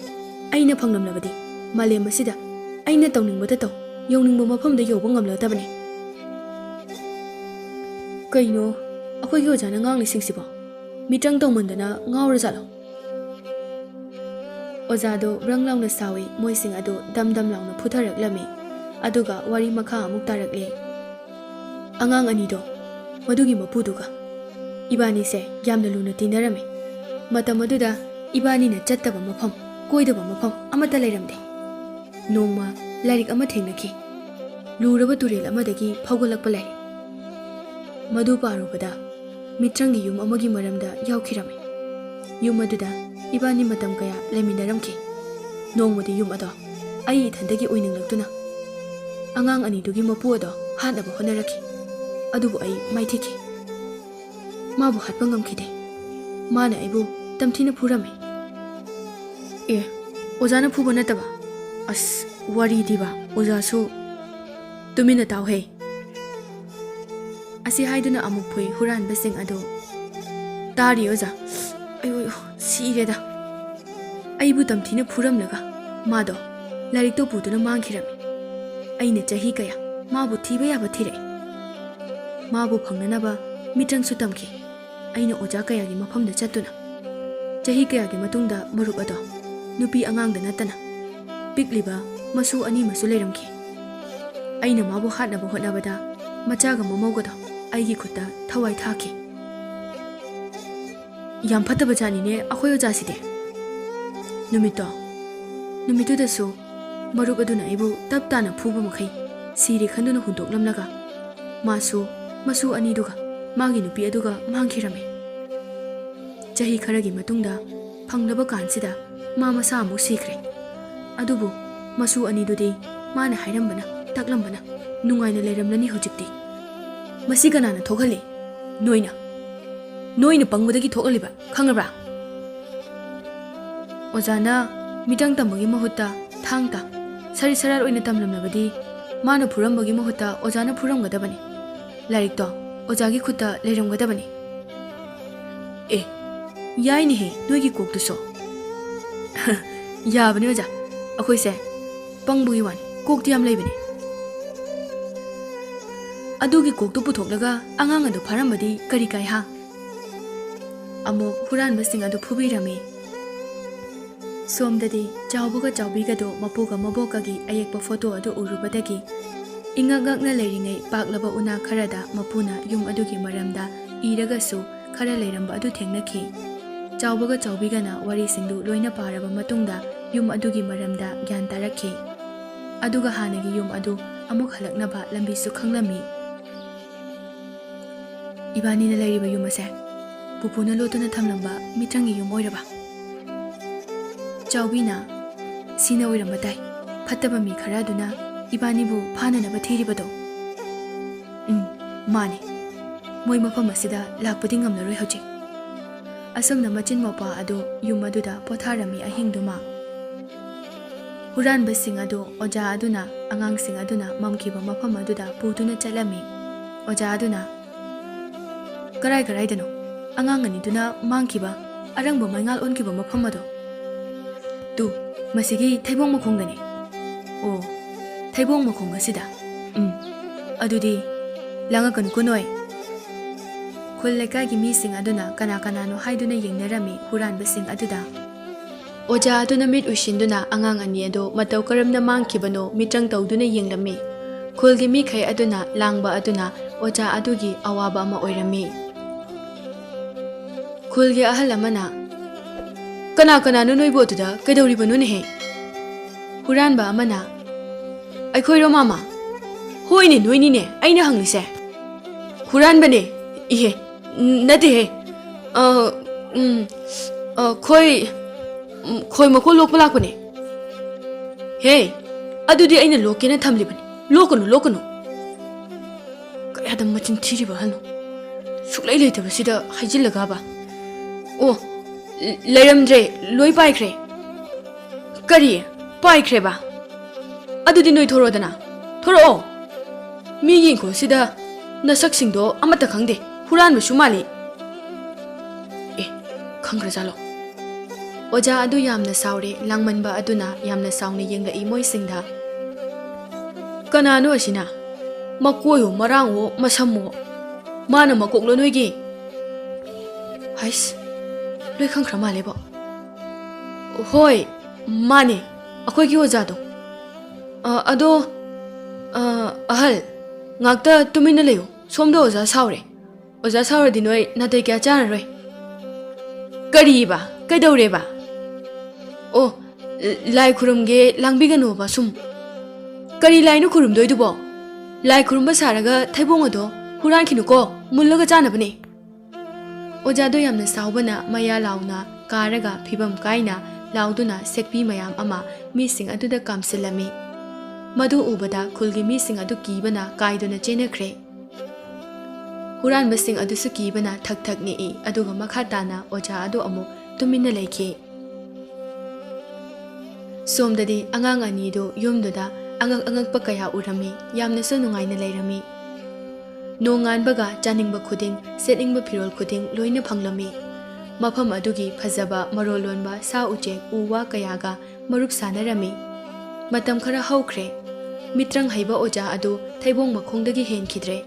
ꯑꯩꯅ ꯐꯪꯂꯝꯂꯕꯗꯤ ꯃꯥꯂꯦꯝ ꯑꯁꯤꯗ ꯑꯩꯅ ꯇꯧꯅꯤꯡꯕꯗ ꯇꯧ ꯌꯧꯅꯤꯡꯕ ꯃꯐꯝꯗ ꯌꯧꯕ ꯉꯝꯂꯗꯕꯅꯤ ꯀꯩꯅꯣ ꯑꯩꯈꯣꯏꯒꯤ ꯑꯣꯖꯥꯅ ꯉꯥꯡꯂꯤꯁꯤꯡꯁꯤꯕꯣ ꯃꯤꯇ꯭ꯔꯪ ꯇꯧꯃꯟꯗꯅ ꯉꯥꯎꯔꯖꯥꯠꯂꯣ ꯑꯣꯖꯥꯗꯣ ꯔꯪ ꯂꯥꯎꯅ ꯁꯥꯎꯏ ꯃꯣꯏꯁꯤꯡ ꯑꯗꯨ ꯗꯝ ꯗꯝ ꯂꯥꯎꯅ ꯐꯨꯊꯔꯛꯂꯝꯃꯤ ꯑꯗꯨꯒ ꯋꯥꯔꯤ ꯃꯈꯥ ꯑꯃꯨꯛ ꯇꯥꯔꯛꯂꯦ ꯑꯉꯥꯡ ꯑꯅꯤꯗꯣ ꯃꯗꯨꯒꯤ ꯃꯄꯨꯗꯨꯒ ꯏꯕꯥꯅꯤꯁꯦ ꯌꯥꯝꯅ ꯂꯨꯅ ꯇꯤꯟꯅꯔꯝꯃꯤ ꯃꯇꯝ ꯑꯗꯨꯗ ꯏꯕꯥꯅꯤꯅ ꯆꯠꯇꯕ ꯃꯐꯝ ꯀꯣꯏꯗꯕ ꯃꯐꯝ ꯑꯃꯠꯇ ꯂꯩꯔꯝꯗꯦ ꯅꯣꯡꯃ ꯂꯥꯏꯔꯤꯛ ꯑꯃ ꯊꯦꯡꯅꯈꯤ ꯂꯨꯔꯕ ꯇꯨꯔꯦꯜ ꯑꯃꯗꯒꯤ ꯐꯥꯎꯒꯠꯂꯛꯄ ꯂꯥꯏꯔꯤꯛ ꯃꯗꯨ ꯄꯥꯔꯨꯕꯗ ꯃꯤꯇ꯭ꯔꯪꯒꯤ ꯌꯨꯝ ꯑꯃꯒꯤ ꯃꯔꯝꯗ ꯌꯥꯎꯈꯤꯔꯝꯃꯤ ꯌꯨꯝ ꯑꯗꯨꯗ ꯏꯕꯥꯅꯤ ꯃꯇꯝ ꯀꯌꯥ ꯂꯩꯃꯤꯟꯅꯔꯝꯈꯤ ꯅꯣꯡꯃꯗꯤ ꯌꯨꯝ ꯑꯗꯣ ꯑꯩ ꯏꯊꯟꯗꯒꯤ ꯑꯣꯏꯅꯤꯡꯂꯛꯇꯨꯅ ꯑꯉꯥꯡ ꯑꯅꯤꯗꯨꯒꯤ ꯃꯄꯨ ꯑꯗꯣ ꯍꯥꯠꯅꯕ ꯍꯣꯠꯅꯔꯛꯈꯤ ꯑꯗꯨꯕꯨ ꯑꯩ ꯃꯥꯏꯊꯤꯈꯤ ꯃꯥꯕꯨ ꯍꯥꯠꯄ ꯉꯝꯈꯤꯗꯦ ꯃꯥꯅ ꯑꯩꯕꯨ ꯇꯝꯊꯤꯅ ꯐꯨꯔꯝꯃꯤ ꯑꯦ ꯑꯣꯖꯥꯅ ꯐꯨꯕ ꯅꯠꯇꯕ ꯑꯁ ꯋꯥꯔꯤꯗꯤꯕ ꯑꯣꯖꯥꯁꯨ ꯇꯨꯃꯤꯟꯅ ꯇꯥꯎꯍꯦ ꯑꯁꯤ ꯍꯥꯏꯗꯨꯅ ꯑꯃꯨꯛ ꯐꯨꯏ ꯍꯨꯔꯥꯟꯕꯁꯤꯡ ꯑꯗꯨ ꯇꯥꯔꯤ ꯑꯣꯖꯥ ꯑꯌꯣ ꯁꯤꯔꯦꯗ ꯑꯩꯕꯨ ꯇꯝꯊꯤꯅ ꯐꯨꯔꯝꯂꯒ ꯃꯥꯗꯣ ꯂꯥꯏꯔꯤꯛꯇꯣ ꯄꯨꯗꯨꯅ ꯃꯥꯡꯈꯤꯔꯝꯃꯤ ꯑꯩꯅ ꯆꯍꯤ ꯀꯌా ꯃꯥꯕꯨ ꯊꯤꯕ ꯌꯥꯕ ꯊꯤꯔꯛꯏ ꯃꯥꯕꯨ ꯐꯪꯅꯅꯕ ꯃꯤꯇ꯭ꯔꯪꯁꯨ ꯇꯝꯈꯤ ꯑꯩꯅ ꯑꯣꯖꯥ ꯀꯌꯥꯒꯤ ꯃꯐꯝꯗ ꯆꯠꯇꯨꯅ ꯆꯍꯤ ꯀꯌꯥꯒꯤ ꯃꯇꯨꯡꯗ ꯃꯔꯨꯞ ꯑꯗꯣ ꯅꯨꯄꯤ ꯑꯉꯥꯡꯗ ꯅꯠꯇꯅ ꯄꯤꯛꯂꯤꯕ ꯃꯁꯨ ꯑꯅꯤ ꯑꯃꯁꯨ ꯂꯩꯔꯝꯈꯤ ꯑꯩꯅ ꯃꯥꯕꯨ ꯍꯥꯠꯅꯕ ꯍꯣꯠꯅꯕꯗ ꯃꯆꯥꯒ ꯃꯃꯧꯒꯗꯣ ꯑꯩꯒꯤ ꯈꯨꯠꯇ ꯊꯋꯥꯏ ꯊꯥꯈꯤ ꯌꯥꯝ ꯐꯠꯇꯕ ꯖꯥꯠꯅꯤꯅꯦ ꯑꯩꯈꯣꯏ ꯑꯣꯖꯥꯁꯤꯗꯤ ꯅꯨꯃꯤꯠꯇꯨꯗꯁꯨ ꯃꯔꯨꯞ ꯑꯗꯨꯅ ꯑꯩꯕꯨ ꯇꯞ ꯇꯥꯅ ꯐꯨꯕ ꯃꯈꯩ ꯁꯤꯔꯦ ꯈꯟꯗꯨꯅ ꯍꯨꯟꯗꯣꯛꯂꯝꯂꯒ ꯃꯥꯁꯨ ꯃꯁꯨ ꯑꯅꯤꯗꯨꯒ ꯃꯥꯒꯤ ꯅꯨꯄꯤ ꯑꯗꯨꯒ ꯃꯥꯡꯈꯤꯔꯝꯃꯤ ꯆꯍꯤ ꯈꯔꯒꯤ ꯃꯇꯨꯡꯗ ꯐꯪꯂꯕ ꯀꯥꯟꯁꯤꯗ ꯃꯥ ꯃꯁꯥ ꯑꯃꯨꯛ ꯁꯤꯈ꯭ꯔꯦ ꯑꯗꯨꯕꯨ ꯃꯁꯨ ꯑꯅꯤꯗꯨꯗꯤ ꯃꯥꯅ ꯍꯥꯏꯔꯝꯕꯅ ꯇꯥꯛꯂꯝꯕꯅ ꯅꯨꯡꯉꯥꯏꯅ ꯂꯩꯔꯝꯂꯅꯤ ꯍꯧꯖꯤꯛꯇꯤ ꯃꯁꯤ ꯀꯅꯥꯅ ꯊꯣꯛꯍꯜꯂꯤ ꯅꯣꯏꯅ ꯄꯪꯕꯗꯒꯤ ꯊꯣꯛꯍꯜꯂꯤꯕ ꯈꯪꯉꯕ꯭ꯔꯥ ꯑꯣꯖꯥꯅ ꯃꯤꯇ꯭ꯔꯪ ꯇꯝꯕꯒꯤ ꯃꯍꯨꯠꯇ ꯊꯥꯡ ꯇꯥ ꯁꯔꯤ ꯁꯔꯥꯠ ꯑꯣꯏꯅ ꯇꯝꯂꯝꯂꯕꯗꯤ ꯃꯥꯅ ꯐꯨꯔꯝꯕꯒꯤ ꯃꯍꯨꯠꯇ ꯑꯣꯖꯥꯅ ꯐꯨꯔꯝꯒꯗꯕꯅꯤ ꯂꯥꯏꯔꯤꯛꯇꯣ ꯑꯣꯖꯥꯒꯤ ꯈꯨꯠꯇ ꯂꯩꯔꯝꯒꯗꯕꯅꯤ ꯑꯦ ꯌꯥꯏꯅꯦꯍꯦ ꯅꯣꯏꯒꯤ ꯀꯣꯛꯇꯨꯁꯨ ꯌꯥꯕꯅꯤ ꯑꯣꯖꯥ ꯑꯩꯈꯣꯏꯁꯦ ꯄꯪꯕꯒꯤ ꯋꯥꯅꯤ ꯀꯣꯛꯇꯤ ꯌꯥꯝ ꯂꯩꯕꯅꯤ ꯑꯗꯨꯒꯤ ꯀꯣꯛꯇꯨ ꯄꯨꯊꯣꯛꯂꯒ ꯑꯉꯥꯡ ꯑꯗꯨ ꯐꯥꯔꯝꯕꯗꯤ ꯀꯔꯤ ꯀꯥꯏ ꯍꯥ ꯑꯃꯨꯛ ꯍꯨꯔꯥꯟꯕꯁꯤꯡ ꯑꯗꯨ ꯐꯨꯕꯤꯔꯝꯃꯤ ꯁꯣꯝꯗꯗꯤ ꯆꯥꯎꯕꯒ ꯆꯥꯎꯕꯤꯒꯗꯣ ꯃꯄꯨꯒ ꯃꯕꯣꯛꯀꯒꯤ ꯑꯌꯦꯛꯄ ꯐꯣꯇꯣ ꯑꯗꯨ ꯎꯔꯨꯕꯗꯒꯤ ꯏꯉꯛ ꯉꯛꯅ ꯂꯩꯔꯤꯉꯩ ꯄꯥꯛꯂꯕ ꯎꯅꯥ ꯈꯔꯗ ꯃꯄꯨꯅ ꯌꯨꯝ ꯑꯗꯨꯒꯤ ꯃꯔꯝꯗ ꯏꯔꯒꯁꯨ ꯈꯔ ꯂꯩꯔꯝꯕ ꯑꯗꯨ ꯊꯦꯡꯅꯈꯤ ꯆꯥꯎꯕꯒ ꯆꯥꯎꯕꯤꯒꯅ ꯋꯥꯔꯤꯁꯤꯡꯗꯨ ꯂꯣꯏꯅ ꯄꯥꯔꯕ ꯃꯇꯨꯡꯗ ꯌꯨꯝ ꯑꯗꯨꯒꯤ ꯃꯔꯝꯗ ꯒ꯭ꯌꯥꯟ ꯇꯥꯔꯛꯈꯤ ꯑꯗꯨꯒ ꯍꯥꯟꯅꯒꯤ ꯌꯨꯝ ꯑꯗꯨ ꯑꯃꯨꯛ ꯍꯜꯂꯛꯅꯕ ꯂꯝꯕꯤꯁꯨ ꯈꯪꯂꯝꯃꯤ ꯏꯕꯥꯅꯤꯅ ꯂꯩꯔꯤꯕ ꯌꯨꯝ ꯑꯁꯦ ꯄꯨꯄꯨꯅ ꯂꯣꯠꯇꯨꯅ ꯊꯝꯂꯝꯕ ꯃꯤꯇ꯭ꯔꯪꯒꯤ ꯌꯨꯝ ꯑꯣꯏꯔꯕ ꯆꯥꯎꯕꯤꯅ ꯁꯤꯅ ꯑꯣꯏꯔꯝꯕ ꯇꯥꯏ ꯐꯠꯇꯕ ꯃꯤ ꯈꯔ ꯑꯗꯨꯅ ꯏꯕꯥꯅꯤꯕꯨ ꯐꯥꯅꯅꯕ ꯊꯤꯔꯤꯕꯗꯣ ꯃꯥꯅꯤ ꯃꯣꯏ ꯃꯐꯝ ꯑꯁꯤꯗ ꯂꯥꯛꯄꯗꯤ ꯉꯝꯂꯔꯣꯏ ꯍꯧꯖꯤꯛ ꯑꯁꯨꯝꯅ ꯃꯆꯤꯟ ꯃꯧꯄꯥ ꯑꯗꯨ ꯌꯨꯝ ꯑꯗꯨꯗ ꯄꯣꯊꯥꯔꯝꯃꯤ ꯑꯍꯤꯡꯗꯨꯃ ꯍꯨꯔꯥꯟꯕꯁꯤꯡ ꯑꯗꯨ ꯑꯣꯖꯥ ꯑꯗꯨꯅ ꯑꯉꯥꯡꯁꯤꯡ ꯑꯗꯨꯅ ꯃꯝꯈꯤꯕ ꯃꯐꯝ ꯑꯗꯨꯗ ꯄꯨꯗꯨꯅ ꯆꯠꯂꯝꯃꯤ ꯑꯣꯖꯥ ꯑꯗꯨꯅ ꯀꯔꯥꯏꯗꯅꯣ ꯑꯉꯥꯡ ꯑꯅꯤꯗꯨꯅ ꯃꯥꯡꯈꯤꯕ ꯑꯔꯪꯕ ꯃꯩꯉꯥꯜ ꯑꯣꯟꯈꯤꯕ ꯃꯐꯝ ꯑꯗꯣ ꯇꯨ ꯃꯁꯤꯒꯤ ꯊꯩꯕꯣꯡ ꯃꯈꯣꯡꯗꯅꯤ ꯑꯣ ꯊꯩꯕꯣꯡ ꯃꯈꯣꯡ ꯑꯁꯤꯗ ꯑꯗꯨꯗꯤ ꯂꯥꯡꯉꯛꯀꯅꯨꯀꯣ ꯅꯣꯏ ꯈꯨꯜ ꯂꯩꯀꯥꯏꯒꯤ ꯃꯤꯁꯤꯡ ꯑꯗꯨꯅ ꯀꯅꯥ ꯀꯅꯥꯅꯣ ꯍꯥꯏꯗꯨꯅ ꯌꯦꯡꯅꯔꯝꯃꯤ ꯍꯨꯔꯥꯟꯕꯁꯤꯡ ꯑꯗꯨꯗ ꯑꯣꯖꯥ ꯑꯗꯨꯅ ꯃꯤꯠ ꯎꯏꯁꯤꯟꯗꯨꯅ ꯑꯉꯥꯡ ꯑꯅꯤ ꯑꯗꯨ ꯃꯇꯧ ꯀꯔꯝꯅ ꯃꯥꯡꯈꯤꯕꯅꯣ ꯃꯤꯇ꯭ꯔꯪ ꯇꯧꯗꯨꯅ ꯌꯦꯡꯂꯝꯃꯤ ꯈꯨꯜꯒꯤ ꯃꯤꯈꯩ ꯑꯗꯨꯅ ꯂꯥꯡꯕ ꯑꯗꯨꯅ ꯑꯣꯖꯥ ꯑꯗꯨꯒꯤ ꯑꯋꯥꯕ ꯑꯃ ꯑꯣꯏꯔꯝꯃꯤ ꯈꯨꯜꯒꯤ ꯑꯍꯜ ꯑꯃꯅ ꯀꯅꯥꯅꯣ ꯅꯣꯏꯕꯨ ꯑꯗꯨꯗ ꯀꯩꯗꯧꯔꯤꯕꯅꯣꯅꯦꯍꯦ Huranba amana Aikhoiro mama Hoine noinine aina hanglise Huranbane ihe nade he khoi mako lokpa lakpane Hey adudi aina lokena thamlibani lokanu kayada machin thiriba halno suklai leitaba sida haijillaga ba Oh leiramdre loi paikre kari paikre ba adudi noi thorodana thoro mi yin ko sida nasak singdo amata khangde huran bu shumali khangra jalo Oja adu yamna saure langmanba aduna yamna sauni yengla imoi singda Kanano asina makoyo marango masamo mana makoklo noigi Hais loi khangkhra male bo Hoi mane akoi gi oja do ado ahal ngakta tumina leyo somdo oja saure di noi natai kya chana roi Kari ba kaidore ba Oh lai khurumge langbigano ba sum Kari lai no khurum doi dubo lai khurum ba saraga thaibong ado huran khinu ko mullaga chana bane Oja do yamna saubana maya launa karaga phibam kaina lauduna sekpi mayam ama mi sing aduda kamsilami Madu ubada khulgi mi sing adu kibana kaiduna chenakre Huran basing adu su kibana thak ni I aduga makhatana oja adu amu tumina leikhe Somdadi angang ani do yumduda angak pakaya urami yamna su nungaina leirami Nongan baga janingba khuding setningba phirol khuding loina phanglami mafam adugi phajaba marolonba sa uje uwa kayaga marup sanarami matam khara haukhre mitrang haiba oja adu thaibong makhongdagi henkhidre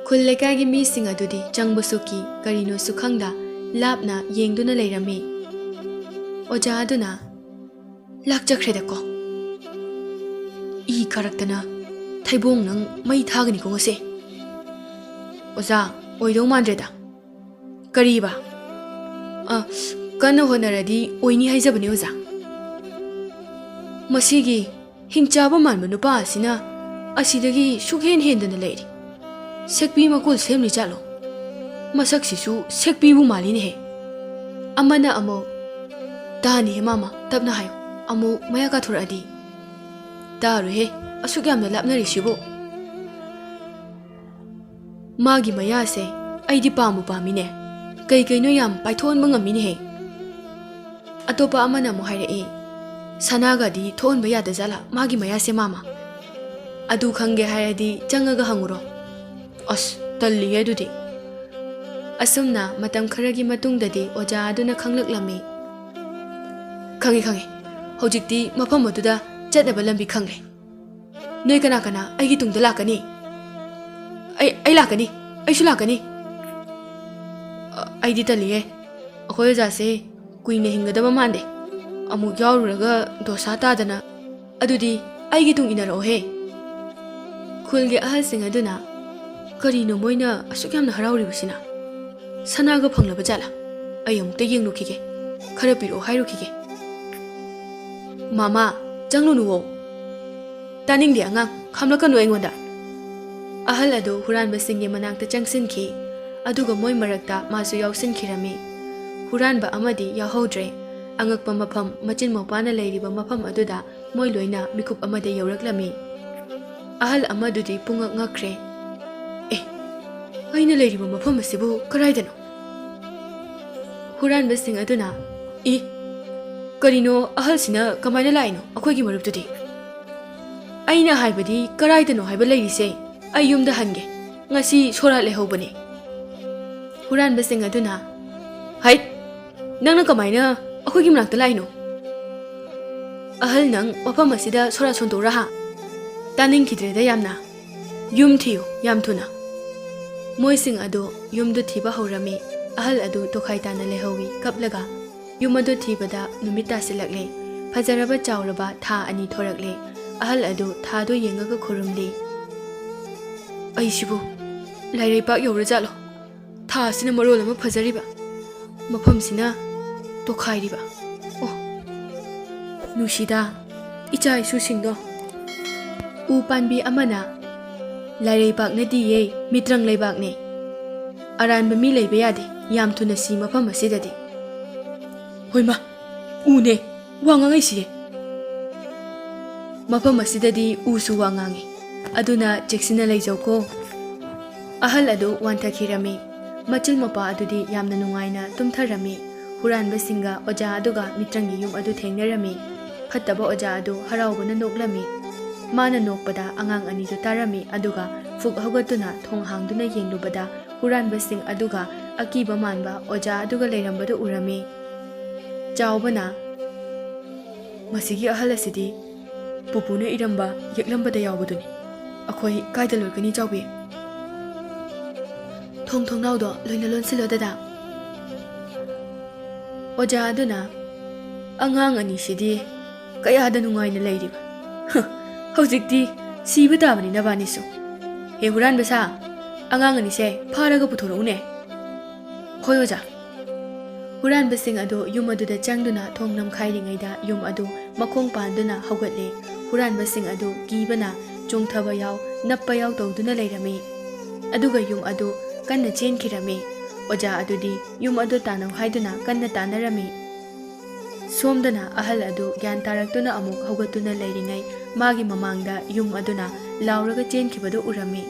Khul lekagi mi sing adudi changbu suki karino sukhangda lapna yengduna leirami Oja aduna lakchakhreda ko I karaktana thaibong nang mai thagani ko ngase Oja oidong mandreda kariba kana honaradi oini haijabani oja Masigi hingchaba manba nupa asina asidagi sukhen hendana leiri Sekpi makul semni chalo Masak sisu sekpi bu mali ne he Amana amo Dani he mama tabna hayo Amo maya ka thuradi Daru he asuk yamna lapna rishibo Magi maya se aidi pamu pamine Kai kai no yam paithon mangamine he Atopa amana mo haire e Sanaga di thon baya da jala magi maya se mama Adu khange hayadi changaga hanguro As talli adudi Asumna matam kharagi matungdadi oja aduna khanglaklami Khangi hojikti mafam aduda chatnaba lambi khangre Noi kana aigi tungda lakani ai lakani aishu lakani Aidi talliye akhoi oja se kuine hingadaba mande amuk yaururaga dosa tadana adudi aigi tung inaro he Khulge ahal sing aduna Karino moina asuk yamna harauribasina Sanaga phanglaba jala ayamukta yenglukige khara piro hairukige Mama janglu nuwo Taningdi angang khamlakanu aingonda Ahal adu huran basingye manangta changsinki aduga moi marakta masu yausinkhirami Huran ba amadi yahodre angakpa mafam machin mopana leiriba mafam aduda moi loina mikup amade yauraklami Ahal amadudi pungak ngakre Aina leiriba mafam asibu karaidano Huran basing aduna karino ahal sina kamaina laino akhoigi maruptudi Aina haibadi karaidano haiba leirise ayumda hange ngasi sora lehobani Huran basing aduna Hait nangna kamaina akhoigi manakta laino Ahal nang mafam asida sora sondora ha Taning kidreda yamna yum thiyo yam thuna Moising ado yumdu thiba haurami ahal adu tokhaitana lehowi kaplaga yum adu thibada numita silakle phajaraba chawraba tha ani thorakle ahal adu tha do yengaga khurumli aisibu lairai pak yowra jalo tha sina marol ama phajariba mafam sina tokhairiba oh nushida ꯏꯆꯥ ꯏꯁꯨꯁꯤꯡꯗꯣ ꯎ ꯄꯥꯟꯕꯤ ꯑꯃꯅ ꯂꯥꯏꯔꯩꯕꯥꯛ ꯅꯠꯇꯤꯌꯦ ꯃꯤꯇ꯭ꯔꯪ ꯂꯩꯕꯥꯛꯅꯦ ꯑꯔꯥꯟꯕ ꯃꯤ ꯂꯩꯕ ꯌꯥꯗꯦ ꯌꯥꯝ ꯊꯨꯅ ꯁꯤ ꯃꯐꯝ ꯑꯁꯤꯗꯗꯤ ꯍꯣꯏꯃ ꯎꯅꯦ ꯋꯥ ꯉꯥꯡꯉꯩꯁꯤꯌꯦ ꯃꯐꯝ ꯑꯁꯤꯗꯗꯤ ꯎꯁꯨ ꯋꯥ ꯉꯥꯡꯉꯤ ꯑꯗꯨꯅ ꯆꯦꯛꯁꯤꯟꯅ ꯂꯩꯖꯧꯀꯣ ꯑꯍꯜ ꯑꯗꯨ ꯋꯥꯟꯊꯈꯤꯔꯝꯃꯤ ꯃꯆꯤꯜ ꯃꯧꯄꯥ ꯑꯗꯨꯗꯤ ꯌꯥꯝꯅ ꯅꯨꯡꯉꯥꯏꯅ ꯇꯨꯝꯊꯔꯝꯃꯤ ꯍꯨꯔꯥꯟꯕꯁꯤꯡꯒ ꯑꯣꯖꯥ ꯑꯗꯨꯒ ꯃꯤꯇ꯭ꯔꯪꯒꯤ ꯌꯨꯝ ꯑꯗꯨ ꯊꯦꯡꯅꯔꯝꯃꯤ ꯐꯠꯇꯕ ꯑꯣꯖꯥ ꯑꯗꯨ ꯍꯔꯥꯎꯕꯅ ꯅꯣꯛꯂꯝꯃꯤ ꯃꯥꯅ ꯅꯣꯛꯄꯗ ꯑꯉꯥꯡ ꯑꯅꯤꯗꯨ ꯇꯥꯔꯝꯃꯤ ꯑꯗꯨꯒ ꯐꯨꯛ ꯍꯧꯒꯠꯇꯨꯅ ꯊꯣꯡ ꯍꯥꯡꯗꯨꯅ ꯌꯦꯡꯂꯨꯕꯗ ꯍꯨꯔꯥꯟꯕꯁꯤꯡ ꯑꯗꯨꯒ ꯑꯀꯤꯕ ꯃꯥꯟꯕ ꯑꯣꯖꯥ ꯑꯗꯨꯒ ꯂꯩꯔꯝꯕꯗꯨ ꯎꯔꯝꯃꯤ ꯆꯥꯎꯕꯅ ꯃꯁꯤꯒꯤ ꯑꯍꯜ ꯑꯁꯤꯗꯤ ꯄꯨꯄꯨꯅ ꯏꯔꯝꯕ ꯌꯦꯛꯂꯝꯕꯗ ꯌꯥꯎꯕꯗꯨꯅꯤ ꯑꯩꯈꯣꯏ ꯀꯥꯏꯗ ꯂꯣꯏꯒꯅꯤ ꯆꯥꯎꯕꯤ ꯊꯣꯡ ꯊꯣꯡꯅꯥꯎꯗꯣ ꯂꯣꯏꯅ ꯂꯣꯟꯁꯤꯜꯂꯣ ꯗꯗꯥ ꯑꯣꯖꯥ ꯑꯗꯨꯅ ꯑꯉꯥꯡ ꯑꯅꯤꯁꯤꯗꯤ ꯀꯌꯥꯗ ꯅꯨꯡꯉꯥꯏꯅ ꯂꯩꯔꯤꯕ ꯍꯧꯖꯤꯛꯇꯤ ꯁꯤꯕ ꯇꯥꯕꯅꯤ ꯅꯕꯥꯅꯤꯁꯨ ꯍꯦ ꯍꯨꯔꯥꯟꯕ ꯁꯥ ꯑꯉꯥꯡ ꯑꯅꯤꯁꯦ ꯐꯥꯔꯒ ꯄꯨꯊꯣꯔꯛꯎꯅꯦ ꯍꯣꯏ ꯑꯣꯖꯥ ꯍꯨꯔꯥꯟꯕꯁꯤꯡ ꯑꯗꯨ ꯌꯨꯝ ꯑꯗꯨꯗ ꯆꯪꯗꯨꯅ ꯊꯣꯡ ꯅꯝꯈꯥꯏꯔꯤꯉꯩꯗ ꯌꯨꯝ ꯑꯗꯨ ꯃꯈꯣꯡ ꯄꯥꯟꯗꯨꯅ ꯍꯧꯒꯠꯂꯦ ꯍꯨꯔꯥꯟꯕꯁꯤꯡ ꯑꯗꯨ ꯀꯤꯕꯅ ꯆꯣꯡꯊꯕ ꯌꯥꯎ ꯅꯞꯄ ꯌꯥꯎ ꯇꯧꯗꯨꯅ ꯂꯩꯔꯝꯃꯤ ꯑꯗꯨꯒ ꯌꯨꯝ ꯑꯗꯨ ꯀꯟꯅ ꯆꯦꯟꯈꯤꯔꯝꯃꯤ ꯑꯣꯖꯥ ꯑꯗꯨꯗꯤ ꯌꯨꯝ ꯑꯗꯨ ꯇꯥꯟꯅꯧ ꯍꯥꯏꯗꯨꯅ ꯀꯟꯅ ꯇꯥꯟꯅꯔꯝꯃꯤ ꯁꯣꯝꯗꯅ ꯑꯍꯜ ꯑꯗꯨ ꯒ꯭ꯌꯥꯟ ꯇꯥꯔꯛꯇꯨꯅ ꯑꯃꯨꯛ ꯍꯧꯒꯠꯇꯨꯅ ꯂꯩꯔꯤꯉꯩ ꯃꯥꯒꯤ ꯃꯃꯥꯡꯗ ꯌꯨꯝ ꯑꯗꯨꯅ ಲಾವರಗ ಚೇನ್ಕಿಬದು ಉರಮ್ಮಿ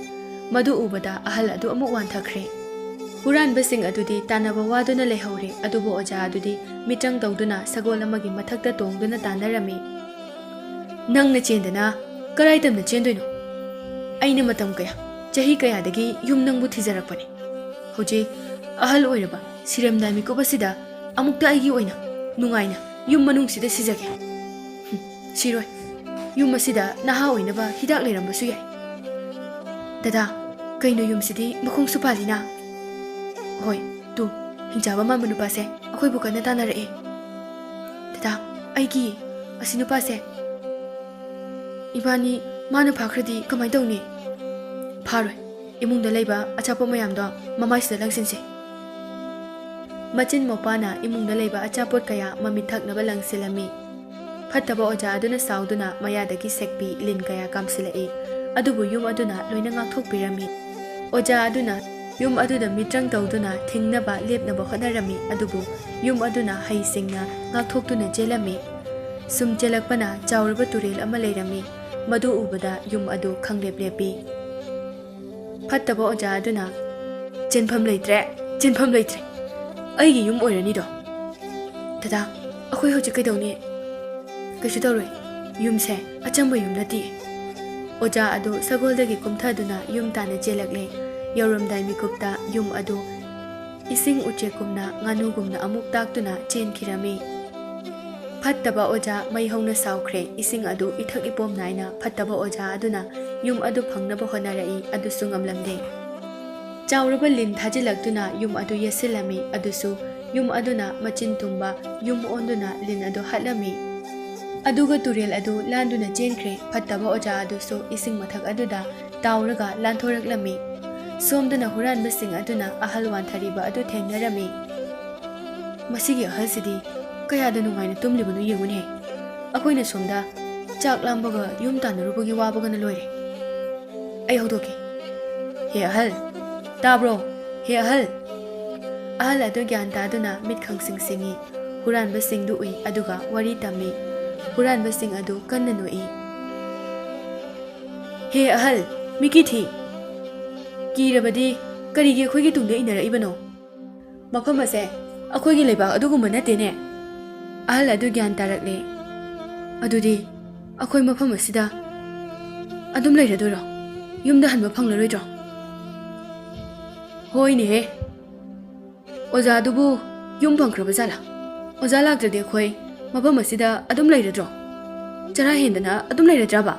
ಮದು ಉಬದ ಅಹಲ್ ಅದು ಅಮುಕ್ ವಾಂಥಖ್ರೆ ಹುರಾನ್ಬಸಿಂಗ್ ಅದುದಿ ತಾನಬ ವಾದುನ ಲೆಹೌರೆ ಅದುಬು ಓಜಾ ಅದುದಿ ಮಿಟ್ರಂಗ್ ತೌದುನ ಸಗೋಲ್ ಅಮಗಿ ಮಥಕ್ತ ತೋಂಗ್ದುನ ತಾನರಮ್ಮಿ ನಂಗ್ನ ಚೇಂದನ ಕರಾಯ್ತಮ್ನ ಚೇಂದೋಯ್ನು ಐನ ಮತಂ ಕಯ ಚಹಿ ಕಯಾದಗಿ ಯುಮ್ ನಂಗ್ಬು ಥಿಜರಕ್ಪನೆ ಹೌಜಿ ಅಹಲ್ ಓಯ್ರಬ ಸಿರಮ್ದಾಯ್ ಮಿಕುಬಸಿದ ಅಮುಕ್ತ ಐಗಿ ಓಯ್ನ ನುಂಗಾಯ್ನ ಯುಮ್ ಮನುಂಗ್ಸಿದ ಸಿಜಗೆ ಸಿರೋಯ್ ಯುಮ್ ಅಸಿದ ನಹಾ ಓಯ್ನಬ ಹಿದಾಕ್ ಲೇರಂಬಸು ಯಾಯ್ ದದಾ ಕೈನೋ ಯುಮ್ಸಿದಿ ಮಖೋಂಗ್ ಸುಪಾಲಿನಾ ꯍꯣꯏ ꯇꯨ ꯍꯤꯡꯆꯥꯕ ꯃꯥꯟꯕ ꯅꯨꯄꯥꯁꯦ ꯑꯩꯈꯣꯏꯕꯨ ꯀꯟꯅ ꯇꯥꯟꯅꯔꯛꯑꯦ ꯗꯗꯥ ꯑꯩꯒꯤ ꯑꯁꯤ ꯅꯨꯄꯥꯁꯦ ꯏꯕꯥꯅꯤ ꯃꯥꯅ ꯐꯥꯈ꯭ꯔꯗꯤ ꯀꯃꯥꯏꯅ ꯇꯧꯅꯤ ꯐꯥꯔꯣꯏ ꯏꯃꯨꯡꯗ ꯂꯩꯕ ꯑꯆꯥꯄꯣꯠ ꯃꯌꯥꯝꯗꯣ ꯃꯃꯥꯏꯁꯤꯗ ꯂꯪꯁꯤꯟꯁꯦ ꯃꯆꯤꯟ ꯃꯧꯄꯥꯅ ꯏꯃꯨꯡꯗ ꯂꯩꯕ ꯑꯆꯥꯄꯣꯠ ꯀꯌꯥ ꯃꯃꯤꯠ ꯊꯛꯅꯕ ꯂꯪꯁꯤꯜꯂꯝꯃꯤ ꯐꯠꯇꯕ ꯑꯣꯖꯥ ꯑꯗꯨꯅ ꯁꯥꯎꯗꯨꯅ ꯃꯌꯥꯗꯒꯤ ꯁꯦꯛꯄꯤ ꯂꯤꯟ ꯀꯌꯥ ꯀꯥꯝꯁꯤꯜꯂꯛꯏ ꯑꯗꯨꯕꯨ ꯌꯨꯝ ꯑꯗꯨꯅ ꯂꯣꯏꯅ ꯉꯥꯛꯊꯣꯛꯄꯤꯔꯝꯃꯤ ꯑꯣꯖꯥ ꯑꯗꯨꯅ ꯌꯨꯝ ꯑꯗꯨꯗ ꯃꯤꯇ꯭ꯔꯪ ꯇꯧꯗꯨꯅ ꯊꯤꯡꯅꯕ ꯂꯦꯞꯅꯕ ꯍꯣꯠꯅꯔꯝꯃꯤ ꯑꯗꯨꯕꯨ ꯌꯨꯝ ꯑꯗꯨꯅ ꯍꯩꯁꯤꯡꯅ ꯉꯥꯛꯊꯣꯛꯇꯨꯅ ꯆꯦꯜꯂꯝꯃꯤ ꯁꯨꯝ ꯆꯦꯜꯂꯛꯄꯅ ꯆꯥꯎꯔꯕ ꯇꯨꯔꯦꯜ ꯑꯃ ꯂꯩꯔꯝꯃꯤ ꯃꯗꯨ ꯎꯕꯗ ꯌꯨꯝ ꯑꯗꯨ ꯈꯪꯂꯦꯞ ꯂꯦꯞꯄꯤ ꯐꯠꯇꯕ ꯑꯣꯖꯥ ꯑꯗꯨꯅ ꯆꯦꯟꯐꯝ ꯂꯩꯇ꯭ꯔꯦ ꯑꯩꯒꯤ ꯌꯨꯝ ꯑꯣꯏꯔꯅꯤꯗꯣ ꯗꯗꯥ ꯑꯩꯈꯣꯏ ꯍꯧꯖꯤꯛ ꯀꯩꯗꯧꯅꯤ ꯀꯩꯁꯨ ꯇꯧꯔꯣꯏ ꯌꯨꯝꯁꯦ ꯑꯆꯝꯕ ꯌꯨꯝ ꯅꯠꯇꯦ ꯑꯣꯖꯥ ꯑꯗꯨ ꯁꯒꯣꯜꯗꯒꯤ ꯀꯨꯝꯊꯗꯨꯅ ꯌꯨꯝ ꯇꯥꯟꯅ ꯆꯦꯜꯂꯛꯂꯦ ꯌꯧꯔꯝꯗꯥꯏ ꯃꯤꯀꯨꯞꯇ ꯌꯨꯝ ꯑꯗꯨ ꯏꯁꯤꯡ ꯎꯆꯦꯛꯀꯨꯝꯅ ꯉꯥꯅꯨꯒꯨꯝꯅ ꯑꯃꯨꯛ ꯇꯥꯛꯇꯨꯅ ꯆꯦꯟꯈꯤꯔꯝꯃꯤ ꯐꯠꯇꯕ ꯑꯣꯖꯥ ꯃꯩ ꯍꯧꯅ ꯁꯥꯎꯈ꯭ꯔꯦ ꯏꯁꯤꯡ ꯑꯗꯨ ꯏꯊꯛ ꯏꯄꯣꯝ ꯅꯥꯏꯅ ꯐꯠꯇꯕ ꯑꯣꯖꯥ ꯑꯗꯨꯅ ꯌꯨm ꯑꯗꯨ ꯐꯪꯅꯕ ꯍꯣꯠꯅꯔꯛꯏ ꯑꯗꯨꯁꯨ ꯉꯝꯂꯝꯗꯦ ꯆꯥꯎꯔꯕ ꯂꯤꯟ ꯊꯥꯖꯤꯜꯂꯛꯇꯨꯅ ꯌꯨꯝ ꯑꯗꯨ ꯌꯦꯠꯁꯤꯜꯂꯝꯃꯤ ꯑꯗꯨꯁꯨ ꯌꯨꯝ ꯑꯗꯨꯅ ꯃꯆꯤꯟ ꯇꯨꯝꯕ ꯌꯨꯝ ꯑꯣꯟꯗꯨꯅ ꯂꯤꯟ ꯑꯗꯨ ꯍꯥꯠꯂꯝꯃꯤ ꯑꯗꯨꯒ ꯇꯨꯔꯦꯜ ꯑꯗꯨ ꯂꯥꯟꯗꯨꯅ ꯆꯦꯟꯈ꯭ꯔꯦ ꯐꯠꯇꯕ ꯑꯣꯖꯥ ꯑꯗꯨꯁꯨ ꯏꯁꯤꯡ ꯃꯊꯛ ꯑꯗꯨꯗ ꯇꯥꯎꯔꯒ ꯂꯥꯟꯊꯣꯔꯛꯂꯝꯃꯤ ꯁꯣꯝꯗꯅ ꯍꯨꯔꯥꯟꯕꯁꯤꯡ ꯑꯗꯨꯅ ꯑꯍꯜ ꯋꯥꯟꯊꯔꯤꯕ ꯑꯗꯨ ꯊꯦꯡꯅꯔꯝꯃꯤ ꯃꯁꯤꯒꯤ ꯑꯍꯜꯁꯤꯗꯤ ꯀꯌꯥꯗ ꯅꯨꯡꯉꯥꯏꯅ ꯇꯨꯝꯂꯤꯕꯅꯣ ꯌꯦꯡꯉꯨꯅꯦ ꯑꯩꯈꯣꯏꯅ ꯁꯣꯝꯗ ꯆꯥꯛ ꯂꯥꯝꯕꯒ ꯌꯨꯝ ꯇꯥꯟꯅꯔꯨꯕꯒꯤ ꯋꯥꯕꯒꯅ ꯂꯣꯏꯔꯦ ꯑꯩ ꯍꯧꯗꯣꯛꯀꯦ ꯍꯦ ꯑꯍꯜ ꯇꯥꯕ꯭ꯔꯣ ꯍꯦ ꯑꯍꯜ ꯑꯍꯜ ꯑꯗꯨ ꯒ꯭ꯌꯥꯟ ꯇꯥꯗꯨꯅ ꯃꯤꯠ ꯈꯪꯁꯤꯡ ꯁꯤꯡꯏ ꯍꯨꯔꯥꯟꯕꯁꯤꯡꯗꯨ ꯎꯏ ꯑꯗꯨꯒ ꯋꯥꯔꯤ ꯇꯝꯃꯤ ꯍꯨꯔꯥꯟꯕꯁꯤꯡ ꯑꯗꯨ ꯀꯟꯅ ꯅꯣꯛꯏ ꯍꯦ ꯑꯍꯜ ꯃꯤꯀꯤ ꯊꯤ ꯀꯤꯔꯕꯗꯤ ꯀꯔꯤꯒꯤ ꯑꯩꯈꯣꯏꯒꯤ ꯇꯨꯡꯗ ꯏꯟꯅꯔꯛꯏꯕꯅꯣ ꯃꯐꯝ ꯑꯁꯦ ꯑꯩꯈꯣꯏꯒꯤ ꯂꯩꯕꯥꯛ ꯑꯗꯨꯒꯨꯝꯕ ꯅꯠꯇꯦꯅꯦ ꯑꯍꯜ ꯑꯗꯨ ꯒ꯭ꯌꯥꯟ ꯇꯥꯔꯛꯂꯦ ꯑꯗꯨꯗꯤ ꯑꯩꯈꯣꯏ ꯃꯐꯝ ꯑꯁꯤꯗ ꯑꯗꯨꯝ ꯂꯩꯔꯗꯣꯏꯔꯣ ꯌꯨꯝꯗ ꯍꯟꯕ ꯐꯪꯂꯔꯣꯏꯗ꯭ꯔꯣ ꯍꯣꯏꯅꯦꯍꯦ ꯑꯣꯖꯥꯗꯨꯕꯨ ꯌꯨꯝ ꯐꯪꯈ꯭ꯔꯕ ꯖꯥꯠꯂꯥ ꯑꯣꯖꯥ ꯂꯥꯛꯇ꯭ꯔꯗꯤ ꯑꯩꯈꯣꯏ ꯃꯐꯝ ꯑꯁꯤꯗ ꯑꯗꯨꯝ ꯂꯩꯔꯗ꯭ꯔꯣ ꯆꯔꯥ ꯍꯦꯟꯗꯅ ꯑꯗꯨꯝ ꯂꯩꯔꯗ꯭ꯔꯕ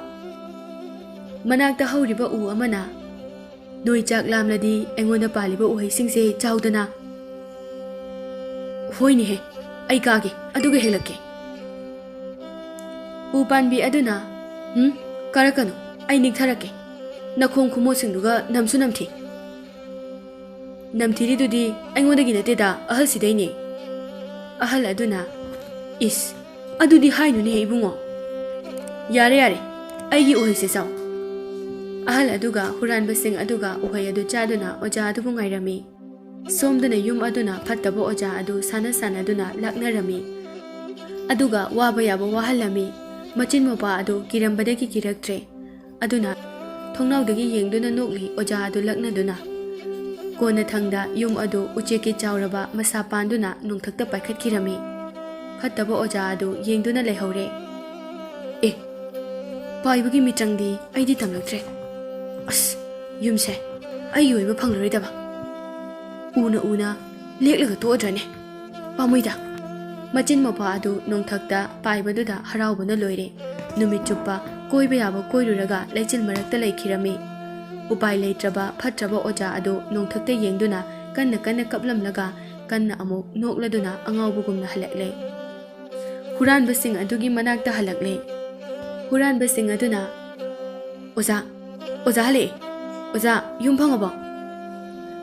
ꯃꯅꯥꯛꯇ ꯍꯧꯔꯤꯕ ꯎ ꯑꯃꯅ ꯅꯣꯏ ꯆꯥꯛ ꯂꯥꯝꯂꯗꯤ ꯑꯩꯉꯣꯟꯗ ꯄꯥꯜꯂꯤꯕ ꯎꯍꯩꯁꯤꯡꯁꯦ ꯆꯥꯎꯗꯅ ꯍꯣꯏꯅꯦꯍꯦ ꯑꯩ ꯀꯥꯒꯦ ꯑꯗꯨꯒ ꯍꯦꯜꯂꯛꯀꯦ ꯎ ꯄꯥꯟꯕꯤ ꯑꯗꯨꯅ ꯀꯥꯔꯛꯀꯅꯨ ꯑꯩ ꯅꯤꯛꯊꯔꯛꯀꯦ ꯅꯈꯣꯡ ꯈꯨꯃꯣꯠꯁꯤꯡꯗꯨꯒ ꯅꯝꯁꯨ ꯅꯝꯊꯤ ꯅꯝꯊꯤꯔꯤꯗꯨꯗꯤ ꯑꯩꯉꯣꯟꯗꯒꯤ ꯅꯠꯇꯦꯗ ꯑꯍꯜꯁꯤꯗꯩꯅꯦ ꯑꯍꯜ ꯑꯗꯨꯅ ꯏꯁ ꯑꯗꯨꯗꯤ ꯍꯥꯏꯅꯨꯅꯦ ꯏꯕꯨꯡꯉꯣ ꯌꯥꯔꯦ ꯌꯥꯔꯦ ꯑꯩꯒꯤ ꯎꯍꯩꯁꯦ ꯆꯥꯎ ꯑꯍꯜ ꯑꯗꯨꯒ ꯍꯨꯔꯥꯟꯕꯁꯤꯡ ꯑꯗꯨꯒ ꯎꯍꯩ ꯑꯗꯨ ꯆꯥꯗꯨꯅ ꯑꯣꯖꯥ ꯑꯗꯨꯕꯨ ꯉꯥꯏꯔꯝꯃꯤ ꯁꯣꯝꯗꯅ ꯌꯨꯝ ꯑꯗꯨꯅ ꯐꯠꯇꯕ ꯑꯣꯖꯥ ꯑꯗꯨ ꯁꯥꯟꯅꯗꯨꯅ ꯂꯥꯛꯅꯔꯝꯃꯤ ꯑꯗꯨꯒ ꯋꯥꯕ ꯌꯥꯕ ꯋꯥꯍꯜꯂꯝꯃꯤ ꯃꯆꯤꯟ ꯃꯧꯄꯥ ꯑꯗꯨ ꯀꯤꯔꯝꯕꯗꯒꯤ ꯀꯤꯔꯛꯇ꯭ꯔꯦ ꯑꯗꯨꯅ ꯊꯣꯡꯅꯥꯎꯗꯒꯤ ꯌꯦꯡꯗꯨꯅ ꯅꯣꯛꯂꯤ ꯑꯣꯖꯥ ꯑꯗꯨ ꯂꯛꯅꯗꯨꯅ ꯀꯣꯟꯅ ꯊꯪꯗ ꯌꯨꯝ ꯑꯗꯨ ꯎꯆꯦꯛꯀꯤ ꯆꯥꯎꯔꯕ ꯃꯁꯥ ꯄꯥꯟꯗꯨꯅ ꯅꯣꯡꯊꯛꯇ ꯄꯥꯏꯈꯠꯈꯤꯔꯝꯃꯤ ꯐꯠꯇꯕ ꯑꯣꯖꯥ ꯑꯗꯨ ꯌꯦꯡꯗꯨꯅ ꯂꯩꯍꯧꯔꯦ ꯑꯦ ꯄꯥꯏꯕꯒꯤ ꯃꯤꯇ꯭ꯔꯪꯗꯤ ꯑꯩꯗꯤ ꯇꯝꯂꯛꯇ꯭ꯔꯦ ꯑꯁ ꯌꯨꯝꯁꯦ ꯑꯩꯒꯤ ꯑꯣꯏꯕ ꯐꯪꯂꯔꯣꯏꯗꯕ ꯎꯅ ꯂꯦꯛꯂꯒ ꯇꯣꯛꯑꯗ꯭ꯔꯅꯦ ꯄꯥꯝꯃꯨꯏꯗ ꯃꯆꯤꯟ ꯃꯧꯄꯥ ꯑꯗꯨ ꯅꯣꯡꯊꯛꯇ ꯄꯥꯏꯕꯗꯨꯗ ꯍꯔꯥꯎꯕꯅ ꯂꯣꯏꯔꯦ ꯅꯨꯃꯤꯠ ꯆꯨꯞꯄ ꯀꯣꯏꯕ ꯌꯥꯕ ꯀꯣꯏꯔꯨꯔꯒ ꯂꯩꯆꯤꯜ ꯃꯔꯛꯇ ꯂꯩꯈꯤꯔꯝꯃꯤ ꯎꯄꯥꯏ ꯂꯩꯇ꯭ꯔꯕ ꯐꯠꯇ꯭ꯔꯕ ꯑꯣꯖꯥ ꯑꯗꯨ ꯅꯣꯡꯊꯛꯇ ꯌꯦꯡꯗꯨꯅ ꯀꯟꯅ ꯀꯞꯂꯝꯂꯒ ꯀꯟꯅ ꯑꯃꯨꯛ ꯅꯣꯛꯂꯗꯨꯅ ꯑꯉꯥꯎꯕꯒꯨꯝꯅ ꯍꯜꯂꯛꯂꯦ ꯍꯨꯔꯥꯟꯕꯁꯤꯡ ꯑꯗꯨꯒꯤ ꯃꯅꯥꯛꯇ ꯍꯜꯂꯛꯂꯦ ꯍꯨꯔꯥꯟꯕꯁꯤꯡ ꯑꯗꯨꯅ ꯑꯣꯖꯥ ꯍꯜꯂꯛꯑꯦ ꯑꯣꯖꯥ ꯌꯨꯝ ꯐꯪꯉꯕꯣ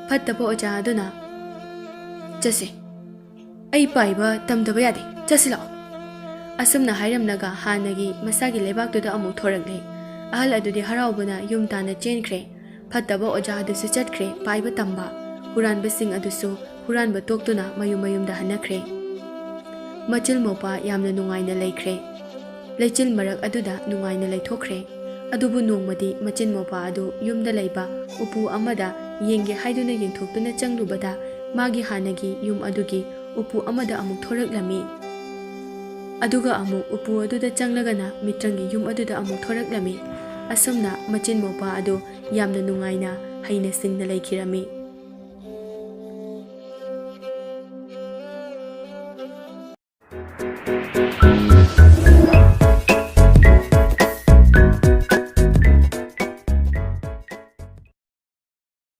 ꯐꯠꯇꯕ ꯑꯣꯖꯥ ꯑꯗꯨꯅ ꯆꯠꯁꯦ ꯑꯩ ꯄꯥꯏꯕ ꯇꯝꯗꯕ ꯌꯥꯗꯦ ꯆꯠꯁꯤ ꯂꯥꯛꯑꯣ ꯑꯁꯨꯝꯅ ꯍꯥꯏꯔꯝꯂꯒ ꯍꯥꯟꯅꯒꯤ ꯃꯁꯥꯒꯤ ꯂꯩꯕꯥꯛꯇꯨꯗ ꯑꯃꯨꯛ ꯊꯣꯔꯛꯂꯦ ꯑꯍꯜ ꯑꯗꯨꯗꯤ ꯍꯔꯥꯎꯕꯅ ꯌꯨꯝ ꯇꯥꯟꯅ ꯆꯦꯟꯈ꯭ꯔꯦ ꯐꯠꯇꯕ ꯑꯣꯖꯥ ꯑꯗꯨꯁꯨ ꯆꯠꯈ꯭ꯔꯦ ꯄꯥꯏꯕ ꯇꯝꯕ ꯍꯨꯔꯥꯟꯕꯁꯤꯡ ꯑꯗꯨꯁꯨ ꯍꯨꯔꯥꯟꯕ ꯇꯣꯛꯇꯨꯅ ꯃꯌꯨꯝꯗ ꯍꯟꯅꯈ꯭ꯔꯦ ꯃꯆꯤꯜ ꯃꯧꯄꯥ ꯌꯥꯝꯅ ꯅꯨꯡꯉꯥꯏꯅ ꯂꯩꯈ꯭ꯔꯦ ꯂꯩꯆꯤꯜ ꯃꯔꯛ ꯑꯗꯨꯗ ꯅꯨꯡꯉꯥꯏꯅ ꯂꯩꯊꯣꯛꯈ꯭ꯔꯦ ꯑꯗꯨꯕꯨ ꯅꯣꯡꯃꯗꯤ ꯃꯆꯤꯟ ꯃꯧꯄꯥ ꯑꯗꯨ ꯌꯨꯝꯗ ꯂꯩꯕ ꯎꯄꯨ ꯑꯃꯗ ꯌꯦꯡꯒꯦ ꯍꯥꯏꯗꯨꯅ ꯌꯦꯡꯊꯣꯛꯇꯨꯅ ꯆꯪꯂꯨꯕꯗ ꯃꯥꯒꯤ ꯍꯥꯟꯅꯒꯤ ꯌꯨꯝ ꯑꯗꯨꯒꯤ ꯎꯄꯨ ꯑꯃꯗ ꯑꯃꯨꯛ ꯊꯣꯔꯛꯂꯝꯃꯤ ꯑꯗꯨꯒ ꯑꯃꯨꯛ ꯎꯄꯨ ꯑꯗꯨꯗ ꯆꯪꯂꯒꯅ ꯃꯤꯇ꯭ꯔꯪꯒꯤ ꯌꯨꯝ ꯑꯗꯨꯗ ꯑꯃꯨꯛ ꯊꯣꯔꯛꯂꯝꯃꯤ ꯑꯁꯨꯝꯅ ꯃꯆꯤꯟ ꯃꯧꯄꯥ ꯑꯗꯨ ꯌꯥꯝꯅ ꯅꯨꯡꯉꯥꯏꯅ ꯍꯩꯅ ꯁꯤꯡꯅ ꯂꯩꯈꯤꯔꯝꯃꯤ